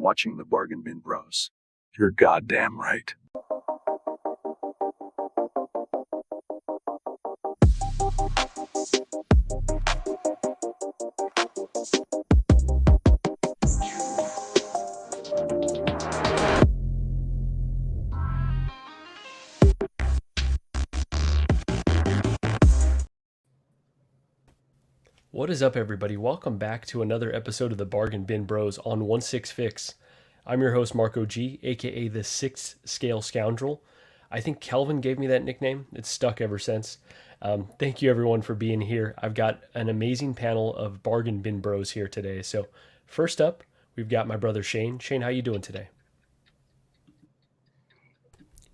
watching the Bargain Bin Bros. You're goddamn right. What is up, everybody? Welcome back to another episode of the Bargain Bin Bros on 16 Fix. I'm your host, Marco G, aka the Sixth Scale Scoundrel. I think Kelvin gave me that nickname. It's stuck ever since. Thank you, everyone, for being here. I've got an amazing panel of Bargain Bin Bros here today. So, first up, we've got my brother Shane. Shane, how you doing today?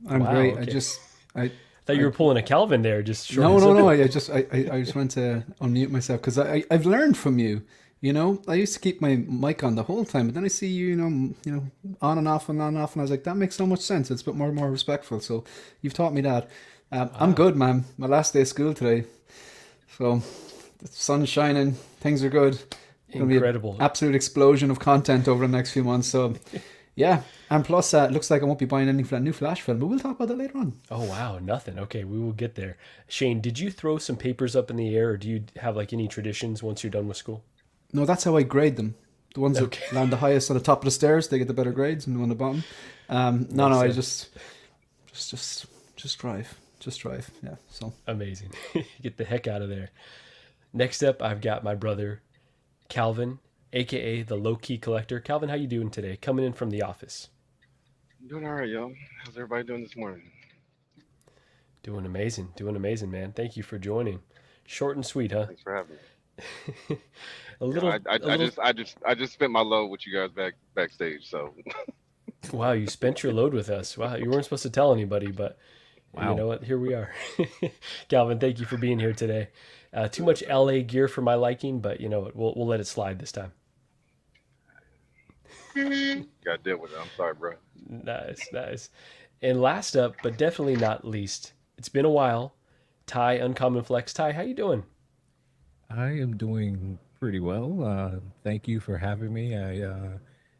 I'm Wow, great. okay. I thought you were pulling a Calvin there. Just no. I just wanted to unmute myself because I've learned from you. You know, I used to keep my mic on the whole time, but then I see you, you know, on and off, and I was like, that makes so much sense. It's a bit more respectful. So you've taught me that. I'm good, man. My last day of school today, so the sun's shining. Things are good. Incredible. Absolute explosion of content over the next few months. So. Yeah, and plus, it looks like I won't be buying any new Flash film, but we'll talk about that later on. Oh, wow, nothing. Okay, we will get there. Shane, did you throw some papers up in the air, or do you have like any traditions once you're done with school? No, that's how I grade them. The ones that land the highest on the top of the stairs, they get the better grades, and the one on the bottom. I just drive. Yeah, so amazing. Get the heck out of there. Next up, I've got my brother Calvin, aka the low-key collector. Calvin, how you doing today? Coming in from the office. Doing all right, yo. How's everybody doing this morning? Doing amazing, man. Thank you for joining. Short and sweet, huh? Thanks for having me. a little. I just spent my load with you guys backstage. So. Wow, you spent your load with us. Wow, you weren't supposed to tell anybody, but wow. You know what? Here we are. Calvin, thank you for being here today. Too much LA gear for my liking, but you know what? We'll let it slide this time. Got to deal with it. I'm sorry, bro. Nice. And last up, but definitely not least, it's been a while. Ty, Uncommon Flex. Ty, how you doing? I am doing pretty well. Thank you for having me.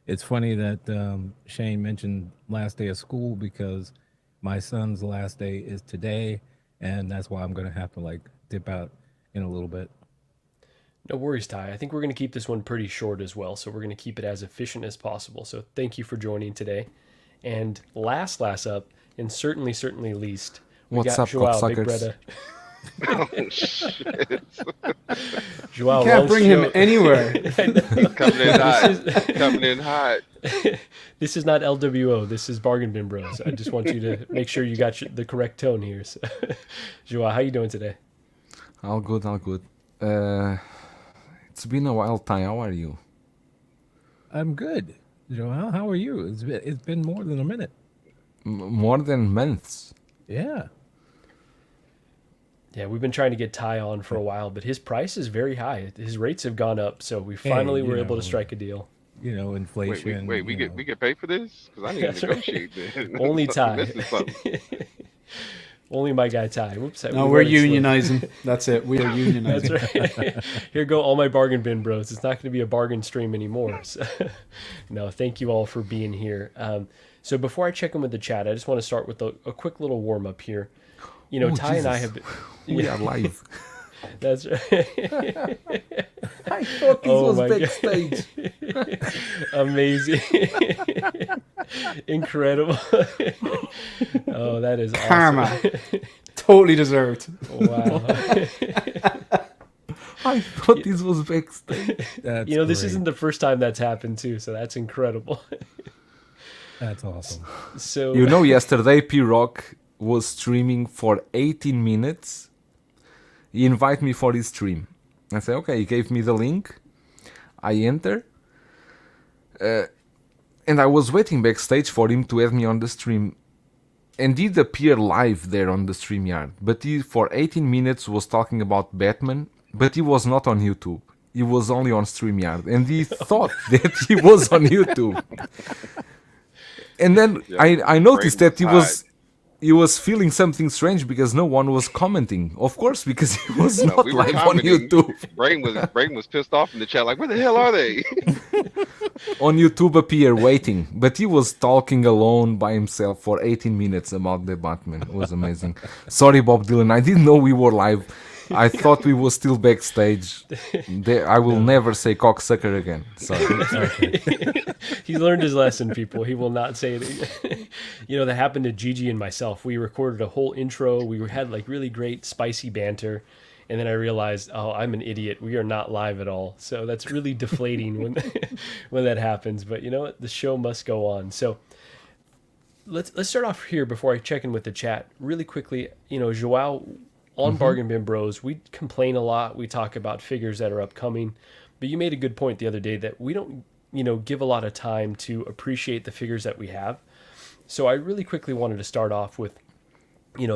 It's funny that Shane mentioned last day of school because my son's last day is today, and that's why I'm going to have to dip out in a little bit. No worries, Ty. I think we're going to keep this one pretty short as well, so we're going to keep it as efficient as possible. So thank you for joining today. And last up, and certainly least, we got Joao, Big Brother. Oh, shit. Joao, you can't bring him anywhere. Coming in hot. This is not LWO. This is Bargain Bin Bros. I just want you to make sure you got the correct tone here. So, Joao, how you doing today? All good. It's been a while, Ty. How are you? I'm good. Joel, how are you? It's been more than a minute. More than months. Yeah. Yeah, we've been trying to get Ty on for a while, but his price is very high. His rates have gone up, so we finally were able to strike a deal. You know, inflation. Wait, we get paid for this? Because I need to negotiate this. Only Ty. Only my guy Ty. Whoops. No, we're unionizing. That's it. We are unionizing. That's right. Here go all my Bargain Bin Bros. It's not going to be a bargain stream anymore. So, no, thank you all for being here. So before I check in with the chat, I just want to start with a quick little warm up here. You know, Ty Jesus. and I have been... We are live. That's right. I thought this was backstage. Amazing. Incredible. Oh, that is Karma. awesome. Totally deserved. Wow. I thought this was backstage. You know, this isn't the first time that's happened too, so that's incredible. That's awesome. So You know, yesterday P-Rock was streaming for 18 minutes. He invited me for his stream. I said, okay, he gave me the link. I enter. And I was waiting backstage for him to add me on the stream. And he'd appear live there on the StreamYard. But he, for 18 minutes, was talking about Batman. But he was not on YouTube. He was only on StreamYard. And he thought that he was on YouTube. And then I noticed that he was... he was feeling something strange because no one was commenting. Of course, because he was No, not we were live on commenting. YouTube. Braden was pissed off in the chat, like, where the hell are they? On YouTube appear waiting, but he was talking alone by himself for 18 minutes about the Batman. It was amazing. Sorry, Bob Dylan, I didn't know we were live. I thought we were still backstage. I will never say cocksucker again. Sorry. He learned his lesson, people. He will not say it. That happened to Gigi and myself. We recorded a whole intro. We had like really great spicy banter. And then I realized, oh, I'm an idiot. We are not live at all. So that's really deflating when when that happens. But you know what? The show must go on. So let's start off here before I check in with the chat. Really quickly, Joao, on Bargain Bin Bros, we complain a lot. We talk about figures that are upcoming. But you made a good point the other day that we don't, give a lot of time to appreciate the figures that we have. So I really quickly wanted to start off with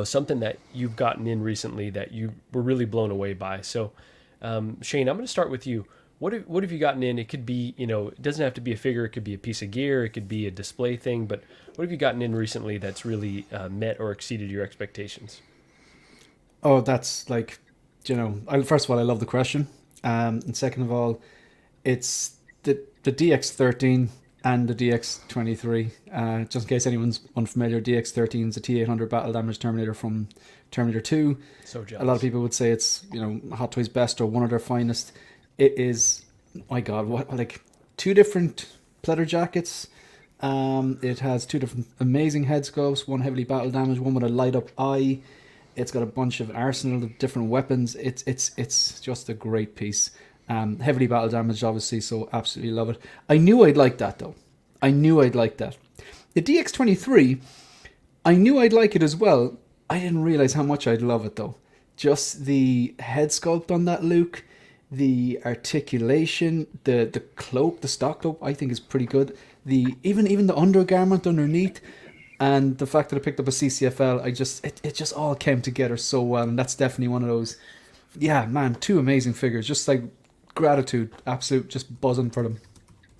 something that you've gotten in recently that you were really blown away by. So, Shane, I'm going to start with you. What have you gotten in? It could be, it doesn't have to be a figure. It could be a piece of gear. It could be a display thing. But what have you gotten in recently that's really met or exceeded your expectations? Oh, that's like, first of all, I love the question. And second of all, it's the DX13 and the DX23. Just in case anyone's unfamiliar, DX13 is a T800 battle damage Terminator from Terminator 2. So jealous. A lot of people would say it's, Hot Toys' best or one of their finest. It is, my God, like 2 different pleather jackets. It has 2 different amazing head sculpts, one heavily battle damage, one with a light up eye. It's got a bunch of arsenal of different weapons. It's just a great piece. Heavily battle damage, obviously, so absolutely love it. I knew I'd like that, though. I knew I'd like that. The DX23, I knew I'd like it as well. I didn't realize how much I'd love it, though. Just the head sculpt on that Luke, the articulation, the cloak, the stock cloak, I think is pretty good. Even the undergarment underneath, and the fact that I picked up a CCFL, it just all came together so well, and that's definitely one of those. Yeah, man, 2 amazing figures. Just like gratitude, absolute, just buzzing for them.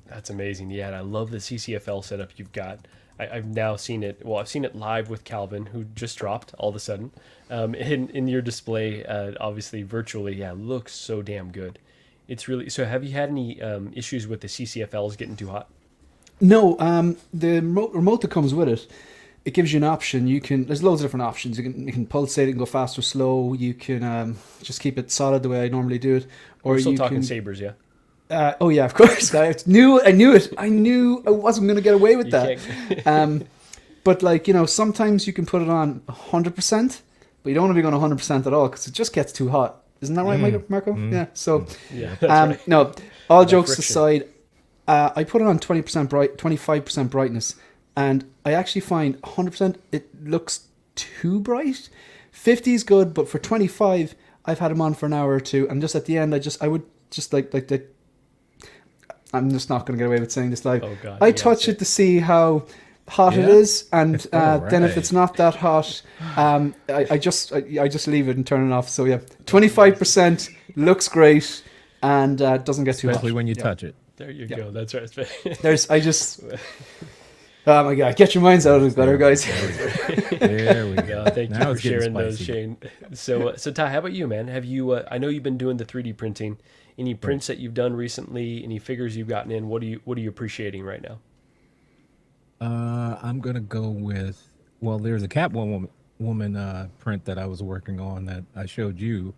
That's amazing. Yeah, and I love the CCFL setup you've got. I've now seen it. Well, I've seen it live with Calvin, who just dropped all of a sudden. In your display, obviously virtually, yeah, looks so damn good. It's really. So, have you had any issues with the CCFLs getting too hot? No, the remote that comes with it, it gives you an option. There's loads of different options. You can pulsate it and go fast or slow. You can just keep it solid the way I normally do it. Or We're still you talking can, sabers, yeah. Oh yeah, of course. I knew it. I knew I wasn't going to get away with that. But sometimes you can put it on 100%, but you don't want to be going 100% at all because it just gets too hot. Isn't that right, Marco? Yeah. So, yeah, that's right. no. All That jokes friction. aside, I put it on 25% brightness, and I actually find 100% it looks too bright. 50 is good, but for 25, I've had them on for an hour or 2, and just at the end, I would just like the. I'm just not going to get away with saying this live. Oh, God, I you touch gotta it to see how hot it is, and then if right. it's not that hot, I just leave it and turn it off. So yeah, 25% looks great, and doesn't get too hot. Especially when you Yeah. touch it. There you go. That's right. Oh my God, get your minds out of it better, guys. There we go. Thank you Now for it's getting sharing those, spicy. Shane. So Ty, how about you, man? Have you? I know you've been doing the 3D printing. Any prints that you've done recently? Any figures you've gotten in? What are you appreciating right now? I'm gonna go with. Well, there's a Catwoman print that I was working on that I showed you,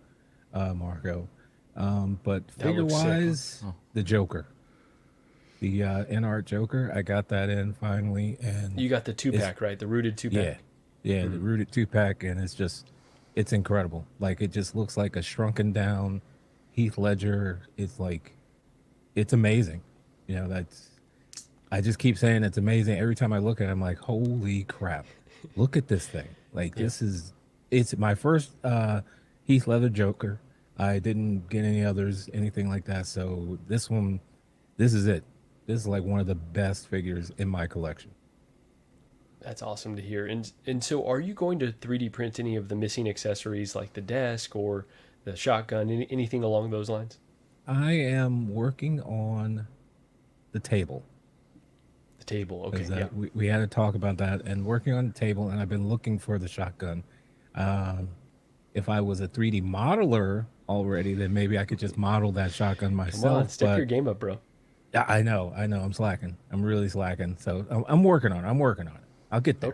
Marco. But That figure looks sick. wise, the Joker, the InArt Joker, I got that in finally, and You got the 2-pack, right? The rooted 2-pack. yeah, the rooted 2-pack, and it's incredible. Like it just looks like a shrunken down Heath Ledger. It's amazing. I just keep saying it's amazing. Every time I look at it, I'm like, holy crap, look at this thing. Like it's my first Heath Ledger Joker. I didn't get any others, anything like that. So this is it. This is like one of the best figures in my collection. That's awesome to hear. And so, are you going to 3D print any of the missing accessories, like the desk or the shotgun, anything along those lines? I am working on the table. table. Okay, 'Cause, yeah. we had to talk about that and working on the table, and I've been looking for the shotgun. If I was a 3D modeler already, then maybe I could just model that shotgun Come myself. on, step but your game up, bro. yeah, I know, I'm slacking. I'm really slacking. So I'm working on it. I'm working on it. I'll get there.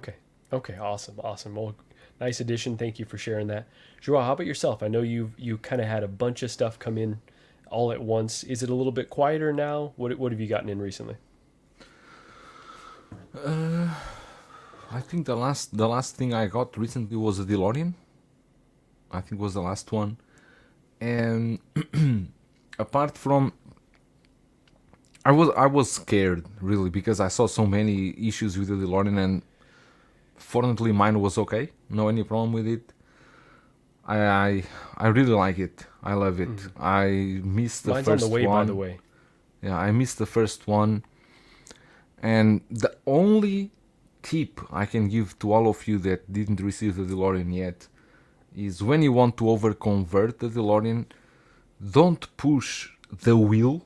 Okay, awesome. Well, nice addition. Thank you for sharing that. Joao, how about yourself? I know you kind of had a bunch of stuff come in all at once. Is it a little bit quieter now? What have you gotten in recently? I think the last thing I got recently was a DeLorean. I think was the last one. And apart from, I was scared really because I saw so many issues with the DeLorean, and fortunately mine was okay. No any problem with it. I really like it. I love it. I missed the Mine's first on the way, one. by the way. Yeah, I missed the first one. And the only tip I can give to all of you that didn't receive the DeLorean yet is when you want to overconvert the DeLorean, don't push the wheel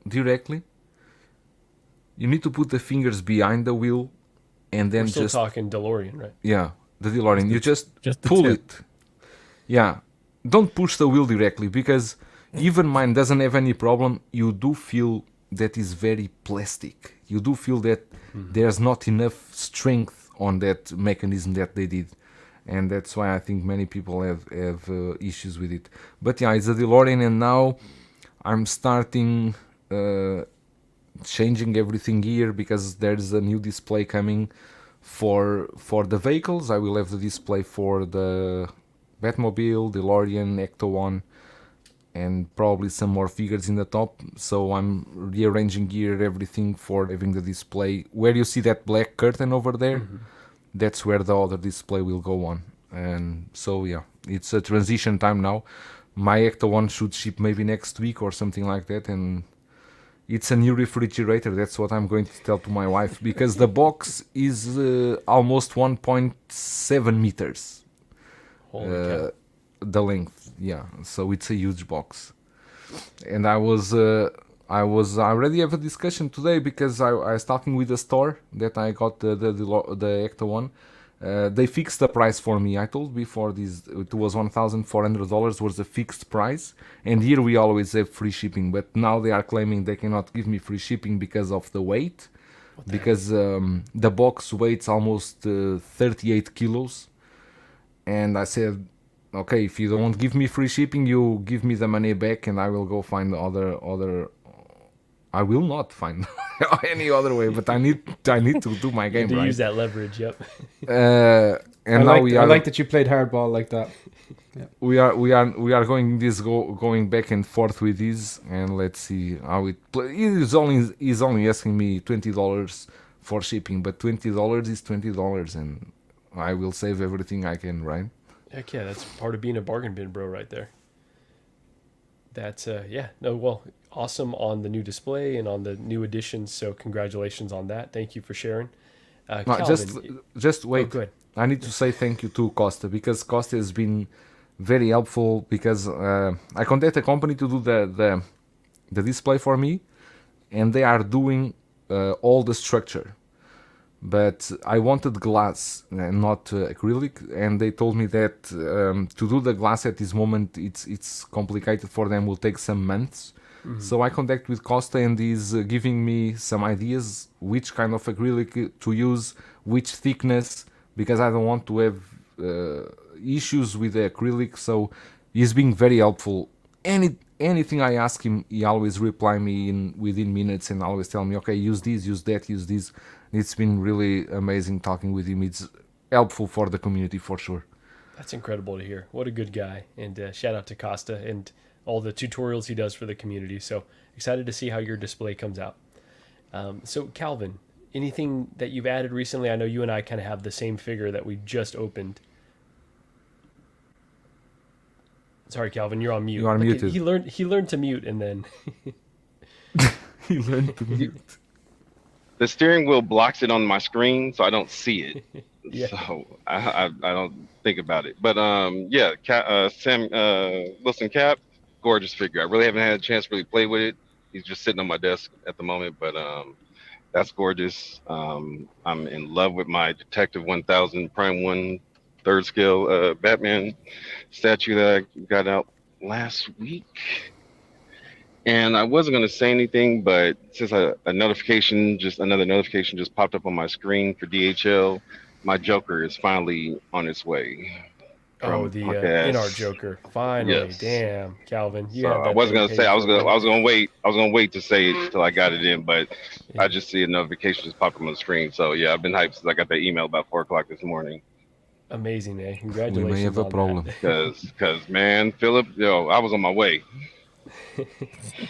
directly. You need to put the fingers behind the wheel and then We're still just talking DeLorean, right? yeah, the DeLorean. You just the pull tip. it. Yeah, don't push the wheel directly because even mine doesn't have any problem. You do feel that is very plastic. You do feel that there's not enough strength on that mechanism that they did, and that's why I think many people have issues with it. But yeah, it's a DeLorean, and now I'm starting changing everything here because there's a new display coming for the vehicles. I will have the display for the Batmobile, DeLorean, Ecto-1, and probably some more figures in the top. So I'm rearranging here everything for having the display. Where you see that black curtain over there, that's where the other display will go on. And so yeah, it's a transition time now. My Ecto-1 should ship maybe next week or something like that, and it's a new refrigerator. That's what I'm going to tell to my wife because the box is almost 1.7 meters. Holy cow. The length, yeah. So it's a huge box, and I already have a discussion today because I was talking with the store that I got the Ecto-1. They fixed the price for me. I told before this it was $1,400 was a fixed price, and here we always have free shipping. But now they are claiming they cannot give me free shipping because of the weight, because the box weighs almost 38 kilos. And I said, okay, if you don't give me free shipping, you give me the money back, and I will go find other. I will not find any other way, but I need to do my game To right. use that leverage, yep. And now we I are like that you played hardball like that. we are going back and forth with this, and let's see how it play. He's only asking me $20 for shipping, but $20 is $20, and I will save everything I can, right? Heck yeah, that's part of being a bargain bin bro right there. That's well, awesome on the new display and on the new additions, so congratulations on that. Thank you for sharing. No, Calvin, just wait. go ahead. I need to say thank you to Costa because Costa has been very helpful because I contacted a company to do the display for me, and they are doing all the structure. But I wanted glass and not acrylic, and they told me that to do the glass at this moment it's complicated for them, will take some months. So I contact with Costa, and he's giving me some ideas which kind of acrylic to use, which thickness, because I don't want to have issues with the acrylic. So he's being very helpful. Anything I ask him, he always reply me within minutes and always tell me, okay, use this, use that, use this. It's been really amazing talking with him. It's helpful for the community for sure. That's incredible to hear. What a good guy. And shout out to Costa and all the tutorials he does for the community. So excited to see how your display comes out. So Calvin, anything that you've added recently? I know you and I kind of have the same figure that we just opened. Sorry, Calvin, you're on mute. You are muted. He learned to mute, and then He learned to mute. The steering wheel blocks it on my screen, so I don't see it. Yeah. So I don't think about it. But Sam Wilson Cap, gorgeous figure. I really haven't had a chance to really play with it. He's just sitting on my desk at the moment. But That's gorgeous. I'm in love with my Detective 1000 Prime 1 third scale Batman statue that I got out last week. And I wasn't going to say anything, but since another notification just popped up on my screen for DHL, my Joker is finally on its way Oh, from the punk InArt ass. Joker. Finally. Yes. Damn, Calvin. You So had I that wasn't thing gonna say pegged for a I minute. was gonna wait. I was gonna wait to say it till I got it in, but Yeah. I just see a notification just pop up on the screen. So yeah, I've been hyped since I got that email about 4 o'clock this morning. Amazing, eh? We may Congratulations have a on problem. Cause man, Philip, I was on my way.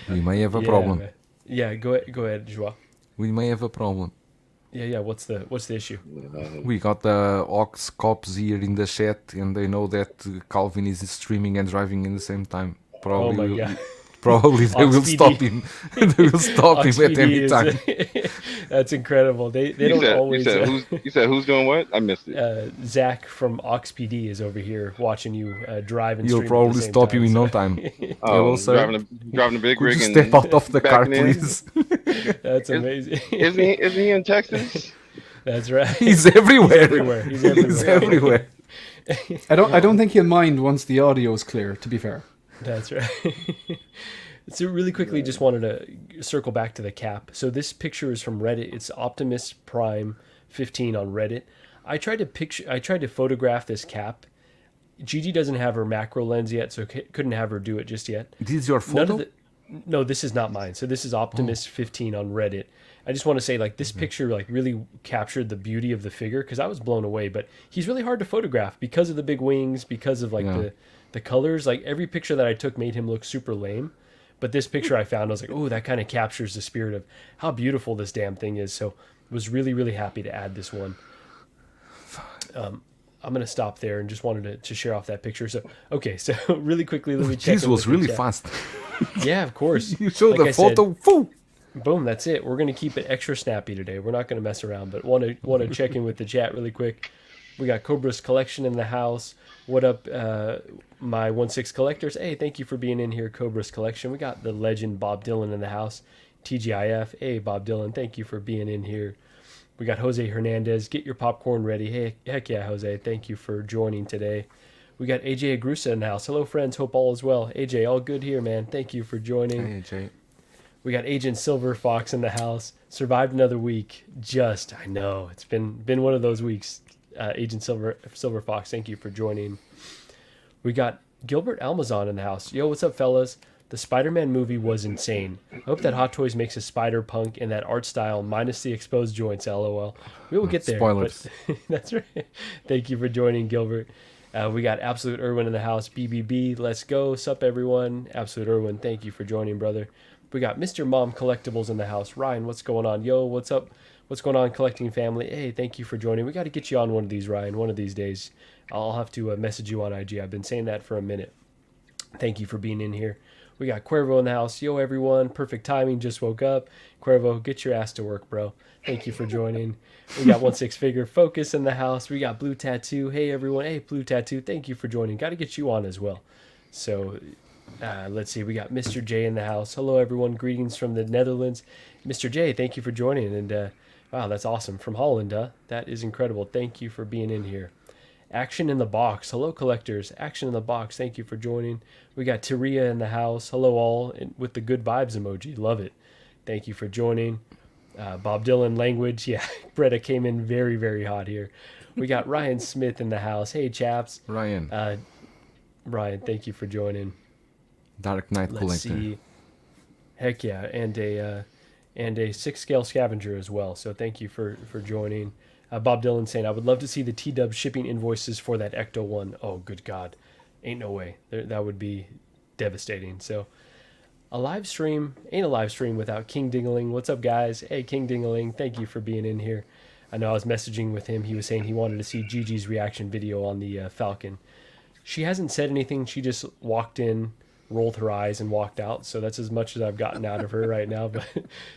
We may have a Yeah, problem. man. Yeah, go ahead, Joao. We may have a problem. Yeah. What's the issue? We got the Ox cops here in the chat, and they know that Calvin is streaming and driving in the same time. Oh my God. Probably they will Ox stop PD. him. They will stop him at any time. That's incredible. They don't always. You said who's doing what? I missed it. Zach from Ox PD is over here watching you drive and He'll stream. probably at the same stop time, you in so- no time. Oh, Hello, sir. driving a big Could rig you and step out of the car, backing in? please? That's amazing. Is he in Texas? That's right. He's everywhere. everywhere. He's everywhere. He's everywhere. I don't think he'll mind once the audio is clear. To be fair. That's right. So really quickly, just wanted to circle back to the cap. So this picture is from Reddit. It's Optimus Prime 15 on Reddit. I tried to photograph this cap. Gigi doesn't have her macro lens yet, so couldn't have her do it just yet. This is your photo? No, this is not mine. So this is Optimus 15 on Reddit. I just want to say, like, this picture, like, really captured the beauty of the figure because I was blown away. But he's really hard to photograph because of the big wings, because of, like, the colors. Like, every picture that I took made him look super lame. But this picture I found, I was like, oh, that kind of captures the spirit of how beautiful this damn thing is. So I was really, really happy to add this one. I'm going to stop there and just wanted to share off that picture. So, okay, so really quickly, let me check. Jeez, was really fast. Yeah, of course. You showed Like the I said, photo. boom, that's it. We're going to keep it extra snappy today. We're not going to mess around, but want to check in with the chat really quick. We got Cobra's Collection in the house. What up, my 1/6 collectors? Hey, thank you for being in here, Cobra's Collection. We got the legend Bob Dylan in the house. TGIF. Hey, Bob Dylan, thank you for being in here. We got Jose Hernandez. Get your popcorn ready. Hey, heck yeah, Jose. Thank you for joining today. We got AJ Agrusa in the house. Hello, friends. Hope all is well. AJ, all good here, man. Thank you for joining. Hey, Jay. We got Agent Silver Fox in the house. Survived another week. I know. It's been one of those weeks. Agent Silver Fox, thank you for joining. We got Gilbert Almazan in the house. Yo, what's up, fellas? The Spider-Man movie was insane. I hope that Hot Toys makes a Spider-Punk in that art style minus the exposed joints, lol. We will get there. Spoilers. But that's right. Thank you for joining, Gilbert. We got Absolute Irwin in the house. BBB, let's go. Sup, everyone? Absolute Irwin, thank you for joining, brother. We got Mr. Mom Collectibles in the house. Ryan, what's going on? Yo, what's up? What's going on, collecting family? Hey, thank you for joining. We got to get you on one of these, Ryan, one of these days. I'll have to message you on IG. I've been saying that for a minute. Thank you for being in here. We got Cuervo in the house. Yo, everyone. Perfect timing. Just woke up. Cuervo, get your ass to work, bro. Thank you for joining. We got 1/6 Figure Focus in the house. We got Blue Tattoo. Hey, everyone. Hey, Blue Tattoo. Thank you for joining. Got to get you on as well. So let's see. We got Mr. J in the house. Hello, everyone. Greetings from the Netherlands. Mr. J, thank you for joining. And wow, that's awesome. From Holland, huh? That is incredible. Thank you for being in here. Action in the Box. Hello, collectors. Action in the Box. Thank you for joining. We got Taria in the house. Hello, all. And with the good vibes emoji. Love it. Thank you for joining. Bob Dylan language. Yeah, Bretta came in very, very hot here. We got Ryan Smith in the house. Hey, chaps. Ryan. Ryan, thank you for joining. Dark Knight Let's Collector. see. Heck yeah. And a 6-scale scavenger as well. So thank you for joining. Bob Dylan saying, I would love to see the T-Dub shipping invoices for that Ecto one. Oh, good God. Ain't no way. That would be devastating. So a live stream ain't a live stream without King Dingaling. What's up, guys? Hey, King Dingaling. Thank you for being in here. I know I was messaging with him. He was saying he wanted to see Gigi's reaction video on the Falcon. She hasn't said anything. She just walked in, rolled her eyes, and walked out. So that's as much as I've gotten out of her right now. But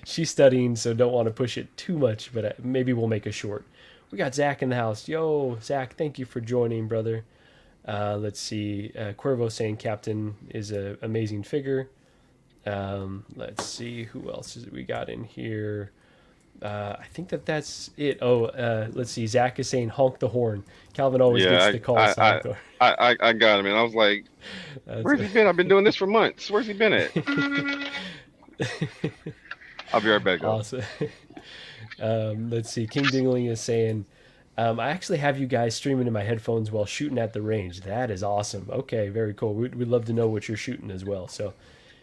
she's studying, so don't want to push it too much. But maybe we'll make a short. We got Zach in the house. Yo, Zach, thank you for joining, brother. Let's see. Cuervo saying Captain is an amazing figure. Let's see. Who else is we got in here? I think that's it. Oh, let's see. Zach is saying honk the horn. Calvin always gets Yeah, the calls to honk the horn. I got him, and I was like, That's "Where's he been? I've been doing this for months. Where's he been at?" I'll be right back, guys. awesome. Let's see. King Dingling is saying, I actually have you guys streaming in my headphones while shooting at the range. That is awesome. Okay, very cool. We'd love to know what you're shooting as well. So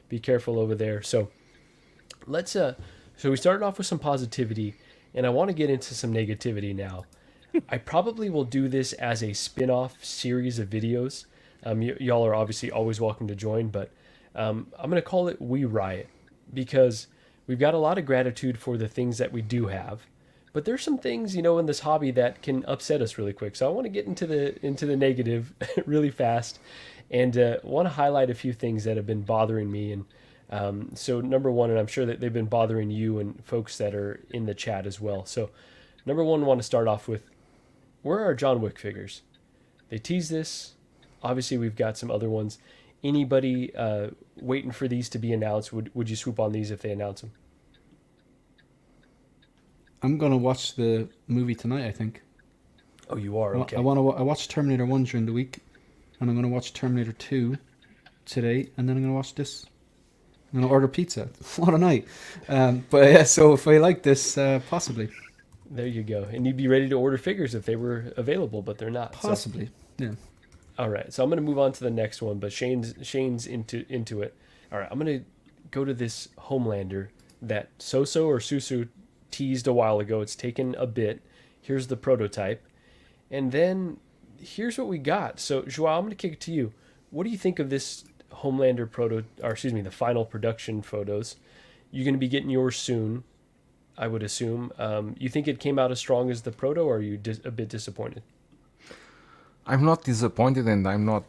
be careful over there. So let's so we started off with some positivity, and I want to get into some negativity now. I probably will do this as a spin-off series of videos. Y'all are obviously always welcome to join, but I'm going to call it We Riot, because we've got a lot of gratitude for the things that we do have, but there's some things, you know, in this hobby that can upset us really quick. So I want to get into the negative really fast, and want to highlight a few things that have been bothering me. And so number one, and I'm sure that they've been bothering you and folks that are in the chat as well. So number one, I want to start off with, where are our John Wick figures? They tease this. Obviously, we've got some other ones. Anybody waiting for these to be announced? Would you swoop on these if they announce them? I'm gonna watch the movie tonight, I think. Oh, you are? Okay. I watched Terminator 1 during the week, and I'm gonna watch Terminator 2 today, and then I'm gonna watch this. I'm gonna order pizza. What a night! But yeah, so if I like this, possibly. There you go. And you'd be ready to order figures if they were available, but they're not. Possibly, yeah. All right, so I'm going to move on to the next one, but Shane's into it. All right, I'm going to go to this Homelander that Soso or Susu teased a while ago. It's taken a bit. Here's the prototype. And then here's what we got. So, Joao, I'm going to kick it to you. What do you think of this Homelander the final production photos? You're going to be getting yours soon, I would assume. You think it came out as strong as the proto, or are you a bit disappointed? I'm not disappointed, and I'm not,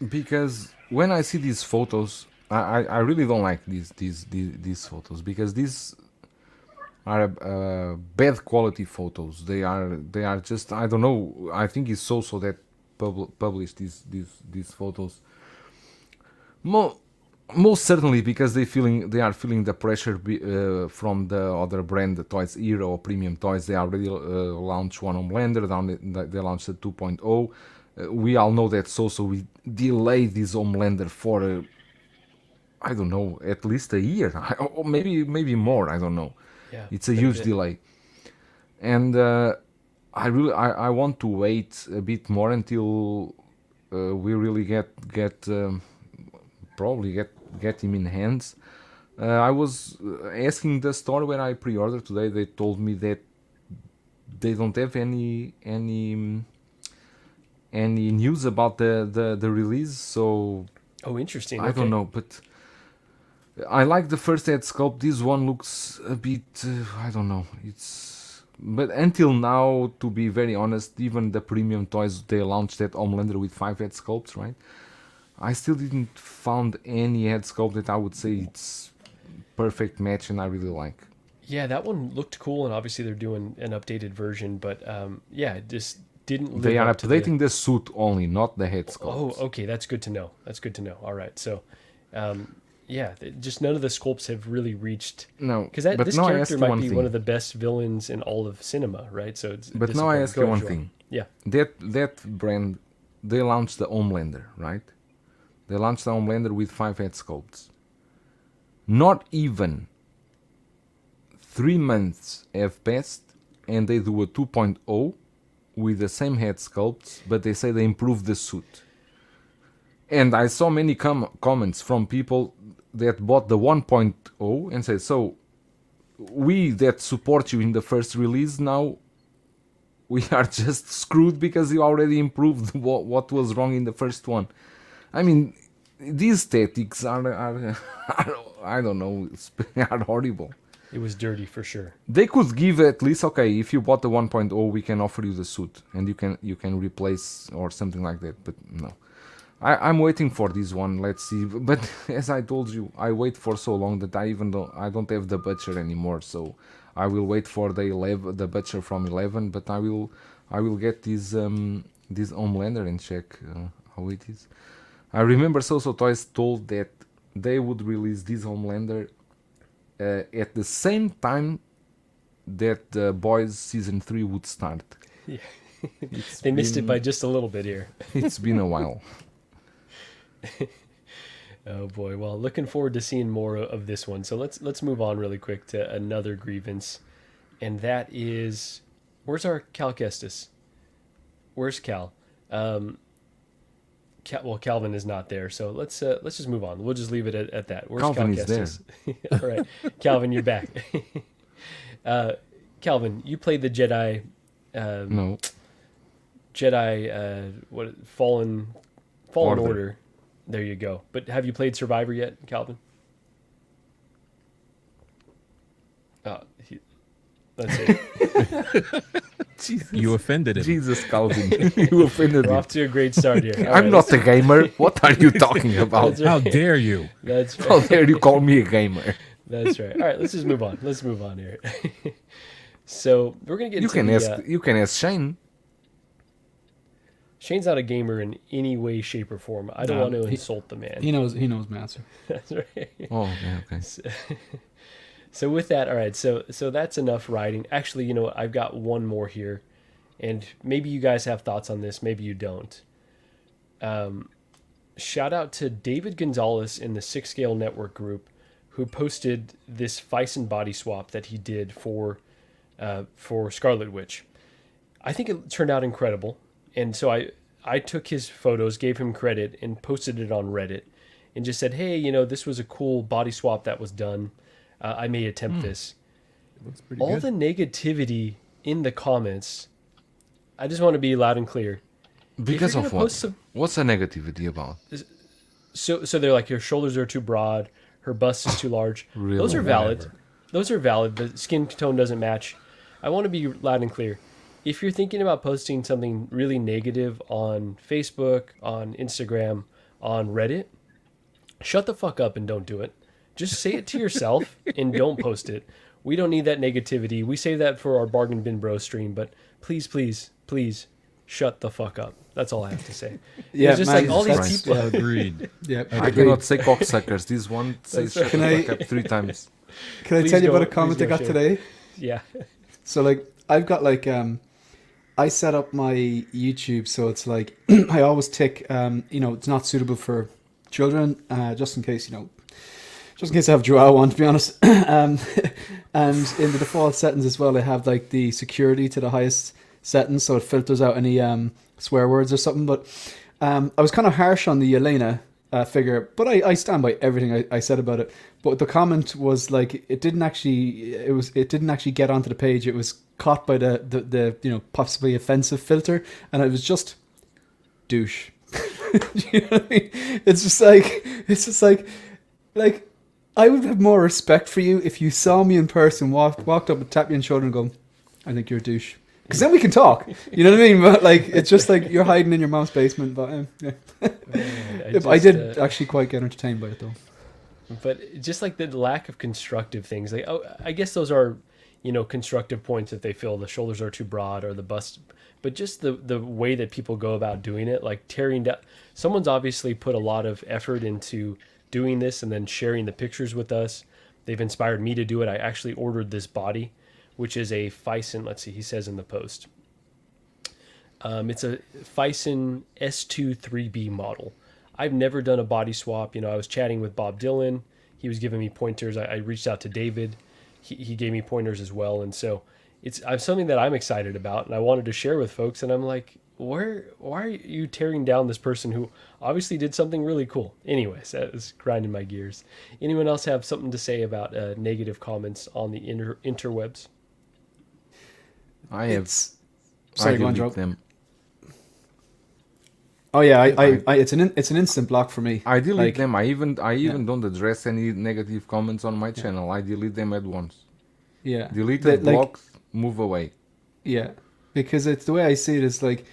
because when I see these photos, I really don't like these photos, because these are bad quality photos. They are just, I don't know. I think it's also that published these photos. Most certainly because they are feeling the pressure from the other brand, the Toys Hero or Premium Toys. They already launched one Homelander. They launched a 2.0. We all know that, so we delayed this Homelander for I don't know, at least a year, or maybe more. I don't know. Yeah, it's a huge delay, and I want to wait a bit more until we really get probably get him in hands. I was asking the store where I pre-ordered today. They told me that they don't have any news about the release. So interesting. I don't know, but I like the first head sculpt. This one looks a bit I don't know. But until now, to be very honest, even the Premium Toys, they launched that Homelander with 5 head sculpts, right? I still didn't found any head sculpt that I would say it's perfect match and I really like. Yeah, that one looked cool, and obviously they're doing an updated version, but yeah, it just didn't live They are up to updating the suit only, not the head Oh, sculpts. okay, that's good to know. All right, so yeah, just none of the sculpts have really reached. No, because but this now I character ask you might one be thing. one of the best villains in all of cinema, right? So it's But now I ask you one thing. Yeah. That brand, they launched the Homelander, right? They launched the Homelander with 5 head sculpts. Not even 3 months have passed, and they do a 2.0 with the same head sculpts, but they say they improved the suit. And I saw many comments from people that bought the 1.0 and said, so we that support you in the first release, now we are just screwed because you already improved what was wrong in the first one. I mean, these statics are I don't know, are horrible. It was dirty for sure. They could give at least, okay, if you bought the 1.0, we can offer you the suit and you can replace or something like that. But no, I'm waiting for this one. Let's see. But as I told you, I wait for so long that I don't have the butcher anymore. So I will wait for the butcher from 11. But I will get this Homelander and check how it is. I remember So Toys told that they would release this Homelander at the same time that The Boys season 3 would start. Yeah. It's They missed it been- by just a little bit here. It's been a while. Oh boy. Well, looking forward to seeing more of this one. So let's move on really quick to another grievance, and that is, where's our Cal Kestis? Where's Cal? Calvin is not there, so let's just move on. We'll just leave it at that. Where's Calvin Cal is there. Kestis? All right, Calvin, you're back. Calvin, you played the Jedi. No. Jedi, Fallen Order. Order. There you go. But have you played Survivor yet, Calvin? That's it. Jesus, You offended him. Jesus, Calvin. You offended We're me. off to a great start here. All I'm right, not a gamer. What are you talking about? That's right. How dare you? That's How right. dare you call me a gamer? That's right. All right, let's just move on. Let's move on here. So we're gonna get You into can the, ask. You can ask Shane. Shane's not a gamer in any way, shape, or form. I don't No, want to he- insult the man. He knows my answer. That's right. Oh, okay. So with that, all right. So that's enough writing. Actually, you know what? I've got one more here, and maybe you guys have thoughts on this. Maybe you don't. Shout out to David Gonzalez in the Six Scale Network group, who posted this Fison body swap that he did for Scarlet Witch. I think it turned out incredible, and so I took his photos, gave him credit, and posted it on Reddit, and just said, hey, you know, this was a cool body swap that was done. I may attempt this. It looks pretty All good. the negativity in the comments, I just want to be loud and clear. Because you're of gonna what? post some- What's the negativity about? So they're like, your shoulders are too broad, her bust is too large. Really? Those are valid. Whatever. Those are valid. The skin tone doesn't match. I want to be loud and clear. If you're thinking about posting something really negative on Facebook, on Instagram, on Reddit, shut the fuck up and don't do it. Just say it to yourself and don't post it. We don't need that negativity. We save that for our Bargain Bin Bro stream, but please, please, please shut the fuck up. That's all I have to say. Yeah, It's just man, like all these that's- people. Agreed. Yeah, I cannot say cocksuckers. This one says shut Can the I- fuck up 3 times. Can I Please tell you about a go- comment please I go, got Shane. today? Yeah. So like I've got like I set up my YouTube so it's like I always tick you know, it's not suitable for children, just in case, you know, just in case I have Joao on, to be honest. And in the default settings as well, I have like the security to the highest settings, so it filters out any swear words or something. But I was kind of harsh on the Elena figure, but I stand by everything I said about it. But the comment was like it didn't actually get onto the page. It was caught by the you know, possibly offensive filter, and it was just douche. You know what I mean? It's just like I would have more respect for you if you saw me in person, walked up and tapped me on the shoulder and go, I think you're a douche. Because then we can talk. You know what I mean? But like, it's just like you're hiding in your mom's basement. But yeah. I did actually quite get entertained by it though. But just like the lack of constructive things, like, oh, I guess those are, you know, constructive points if they feel the shoulders are too broad or the bust. But just the way that people go about doing it, like tearing down. Someone's obviously put a lot of effort into doing this and then sharing the pictures with us. They've inspired me to do it. I actually ordered this body, which is a Fison. Let's see, he says in the post. It's a Fison S2 3B model. I've never done a body swap. You know, I was chatting with Bob Dylan. He was giving me pointers. I reached out to David. He gave me pointers as well. And so it's something that I'm excited about, and I wanted to share with folks. And I'm like, why are you tearing down this person who obviously did something really cool? Anyways, that was grinding my gears. Anyone else have something to say about negative comments on the interwebs? I have. Sorry, I go on, delete Joe. them. Oh yeah, I it's an instant block for me. I delete Like, them. I even don't address any negative comments on my channel. I delete them at once. Yeah, Deleted, Like, blocked, move away. yeah, because it's the way I see it is like,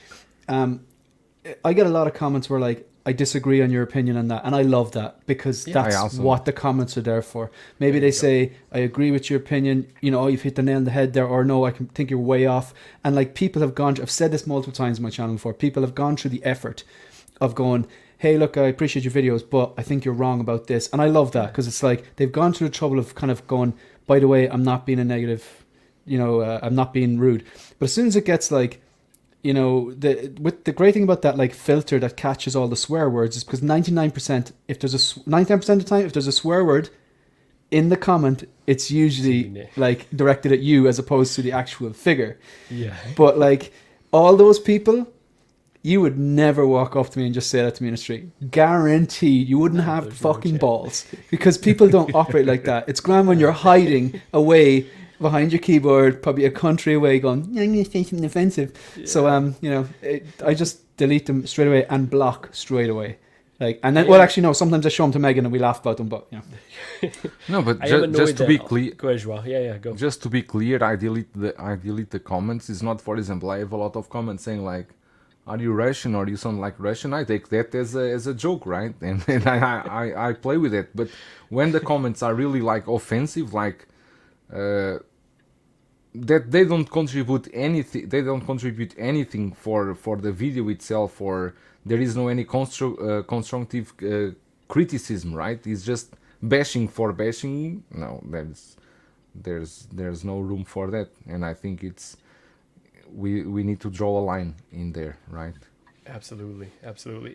I get a lot of comments where like I disagree on your opinion on that, and I love that because I that's also- what the comments are there for. Maybe they say I agree with your opinion, you know, oh, you've hit the nail on the head there, or no, I can think you're way off. And like people have gone, I've said this multiple times on my channel before. People have gone through the effort of going, hey, look, I appreciate your videos, but I think you're wrong about this, and I love that because it's like they've gone through the trouble of kind of going, by the way, I'm not being a negative I'm not being rude. But as soon as it gets like, the great thing about that like filter that catches all the swear words is because 99% if there's 99% of the time if there's a swear word in the comment, it's usually like directed at you as opposed to the actual figure. Yeah. But like all those people, you would never walk up to me and just say that to me in the street. Guaranteed, you wouldn't have the fucking balls, because people don't operate like that. It's grand when you're hiding away behind your keyboard, probably a country away, going, "I'm going to say something offensive." Yeah. So I just delete them straight away and block straight away. Like, and then, well, actually, no. Sometimes I show them to Megan and we laugh about them, but No, but just to be clear, go ahead, Joao. Yeah, go. Just to be clear, I delete the comments. It's not, for example, I have a lot of comments saying like, "Are you Russian?" or "You sound like Russian." I take that as a joke, right? And I play with it. But when the comments are really like offensive, like that they don't contribute anything for the video itself, or there is no any constructive criticism, right? It's just bashing for bashing. No, there's no room for that, and I think we need to draw a line in there, right? Absolutely.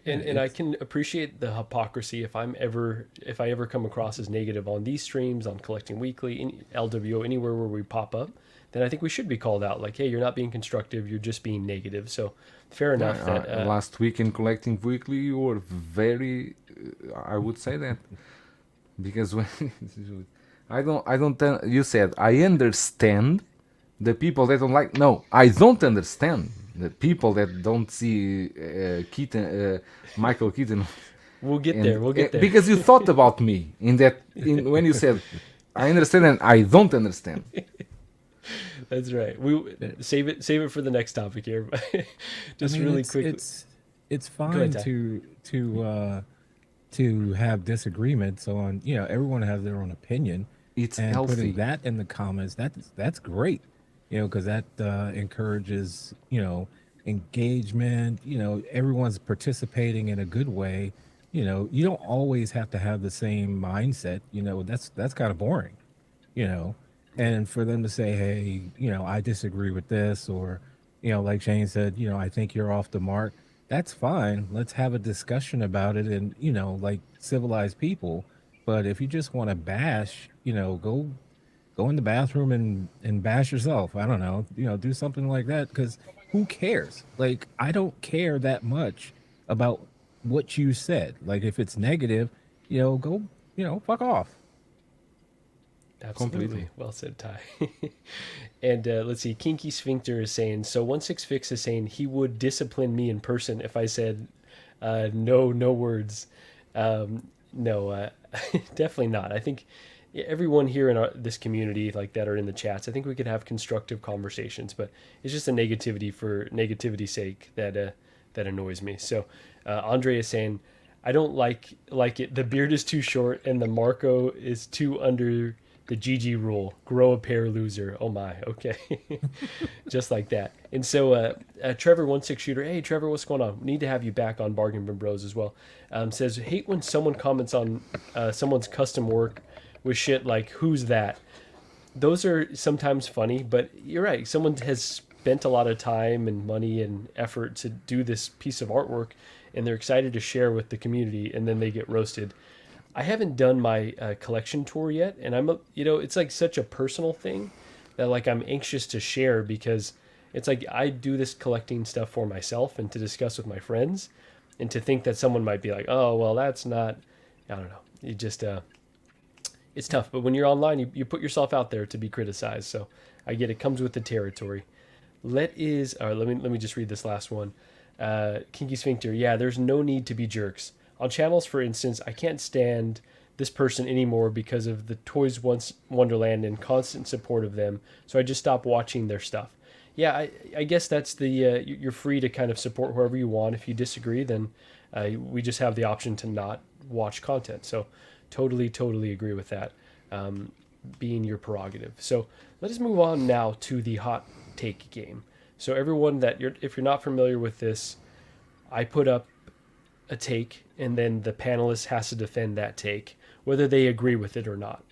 And I can appreciate the hypocrisy if I ever come across as negative on these streams, on Collecting Weekly, in LWO, anywhere where we pop up, then I think we should be called out. Like, hey, you're not being constructive, you're just being negative. So fair enough. Last week in Collecting Weekly, you were very, I would say that, because when you said, I understand the people that don't like. No, I don't understand the people that don't see Michael Keaton. We'll get there. Because you thought about me when you said, I understand and I don't understand. That's right. We save it for the next topic here. Really quickly. It's fine to have disagreements on, everyone has their own opinion. It's and healthy. Putting that in the comments, that's great. Because that encourages, engagement. Everyone's participating in a good way. You don't always have to have the same mindset. That's kind of boring. And for them to say, hey, I disagree with this, or, like Shane said, I think you're off the mark. That's fine. Let's have a discussion about it, and like civilized people. But if you just want to bash, go in the bathroom and bash yourself. I don't know, do something like that, because who cares? Like, I don't care that much about what you said. Like, if it's negative, go, fuck off. Absolutely. Completely. Well said, Ty. And let's see, Kinky Sphincter is saying, so 16fix is saying he would discipline me in person if I said no words. No, definitely not. I think everyone here in this community, like that are in the chats, I think we could have constructive conversations, but it's just a negativity for negativity's sake that annoys me. So Andre is saying, I don't like it. The beard is too short and the Marco is too under the GG rule. Grow a pair, loser. Oh my. Okay. Just like that. And so Trevor 16 Shooter, hey Trevor, what's going on? We need to have you back on Bargain Bin Bros as well. Says, hate when someone comments on someone's custom work with shit like, who's that? Those are sometimes funny, but you're right. Someone has spent a lot of time and money and effort to do this piece of artwork, and they're excited to share with the community, and then they get roasted. I haven't done my collection tour yet, and it's like such a personal thing that like I'm anxious to share, because it's like I do this collecting stuff for myself and to discuss with my friends, and to think that someone might be like, oh, well, that's not, I don't know. You just, it's tough. But when you're online, you put yourself out there to be criticized. So I get it comes with the territory. Let me just read this last one. Kinky Sphincter, yeah, there's no need to be jerks. On channels, for instance, I can't stand this person anymore because of the Toys Once Wonderland and constant support of them, so I just stopped watching their stuff. Yeah, I guess that's the you're free to kind of support whoever you want. If you disagree, then we just have the option to not watch content. So totally agree with that, being your prerogative. So let us move on now to the hot take game. So everyone if you're not familiar with this, I put up a take, and then the panelist has to defend that take, whether they agree with it or not.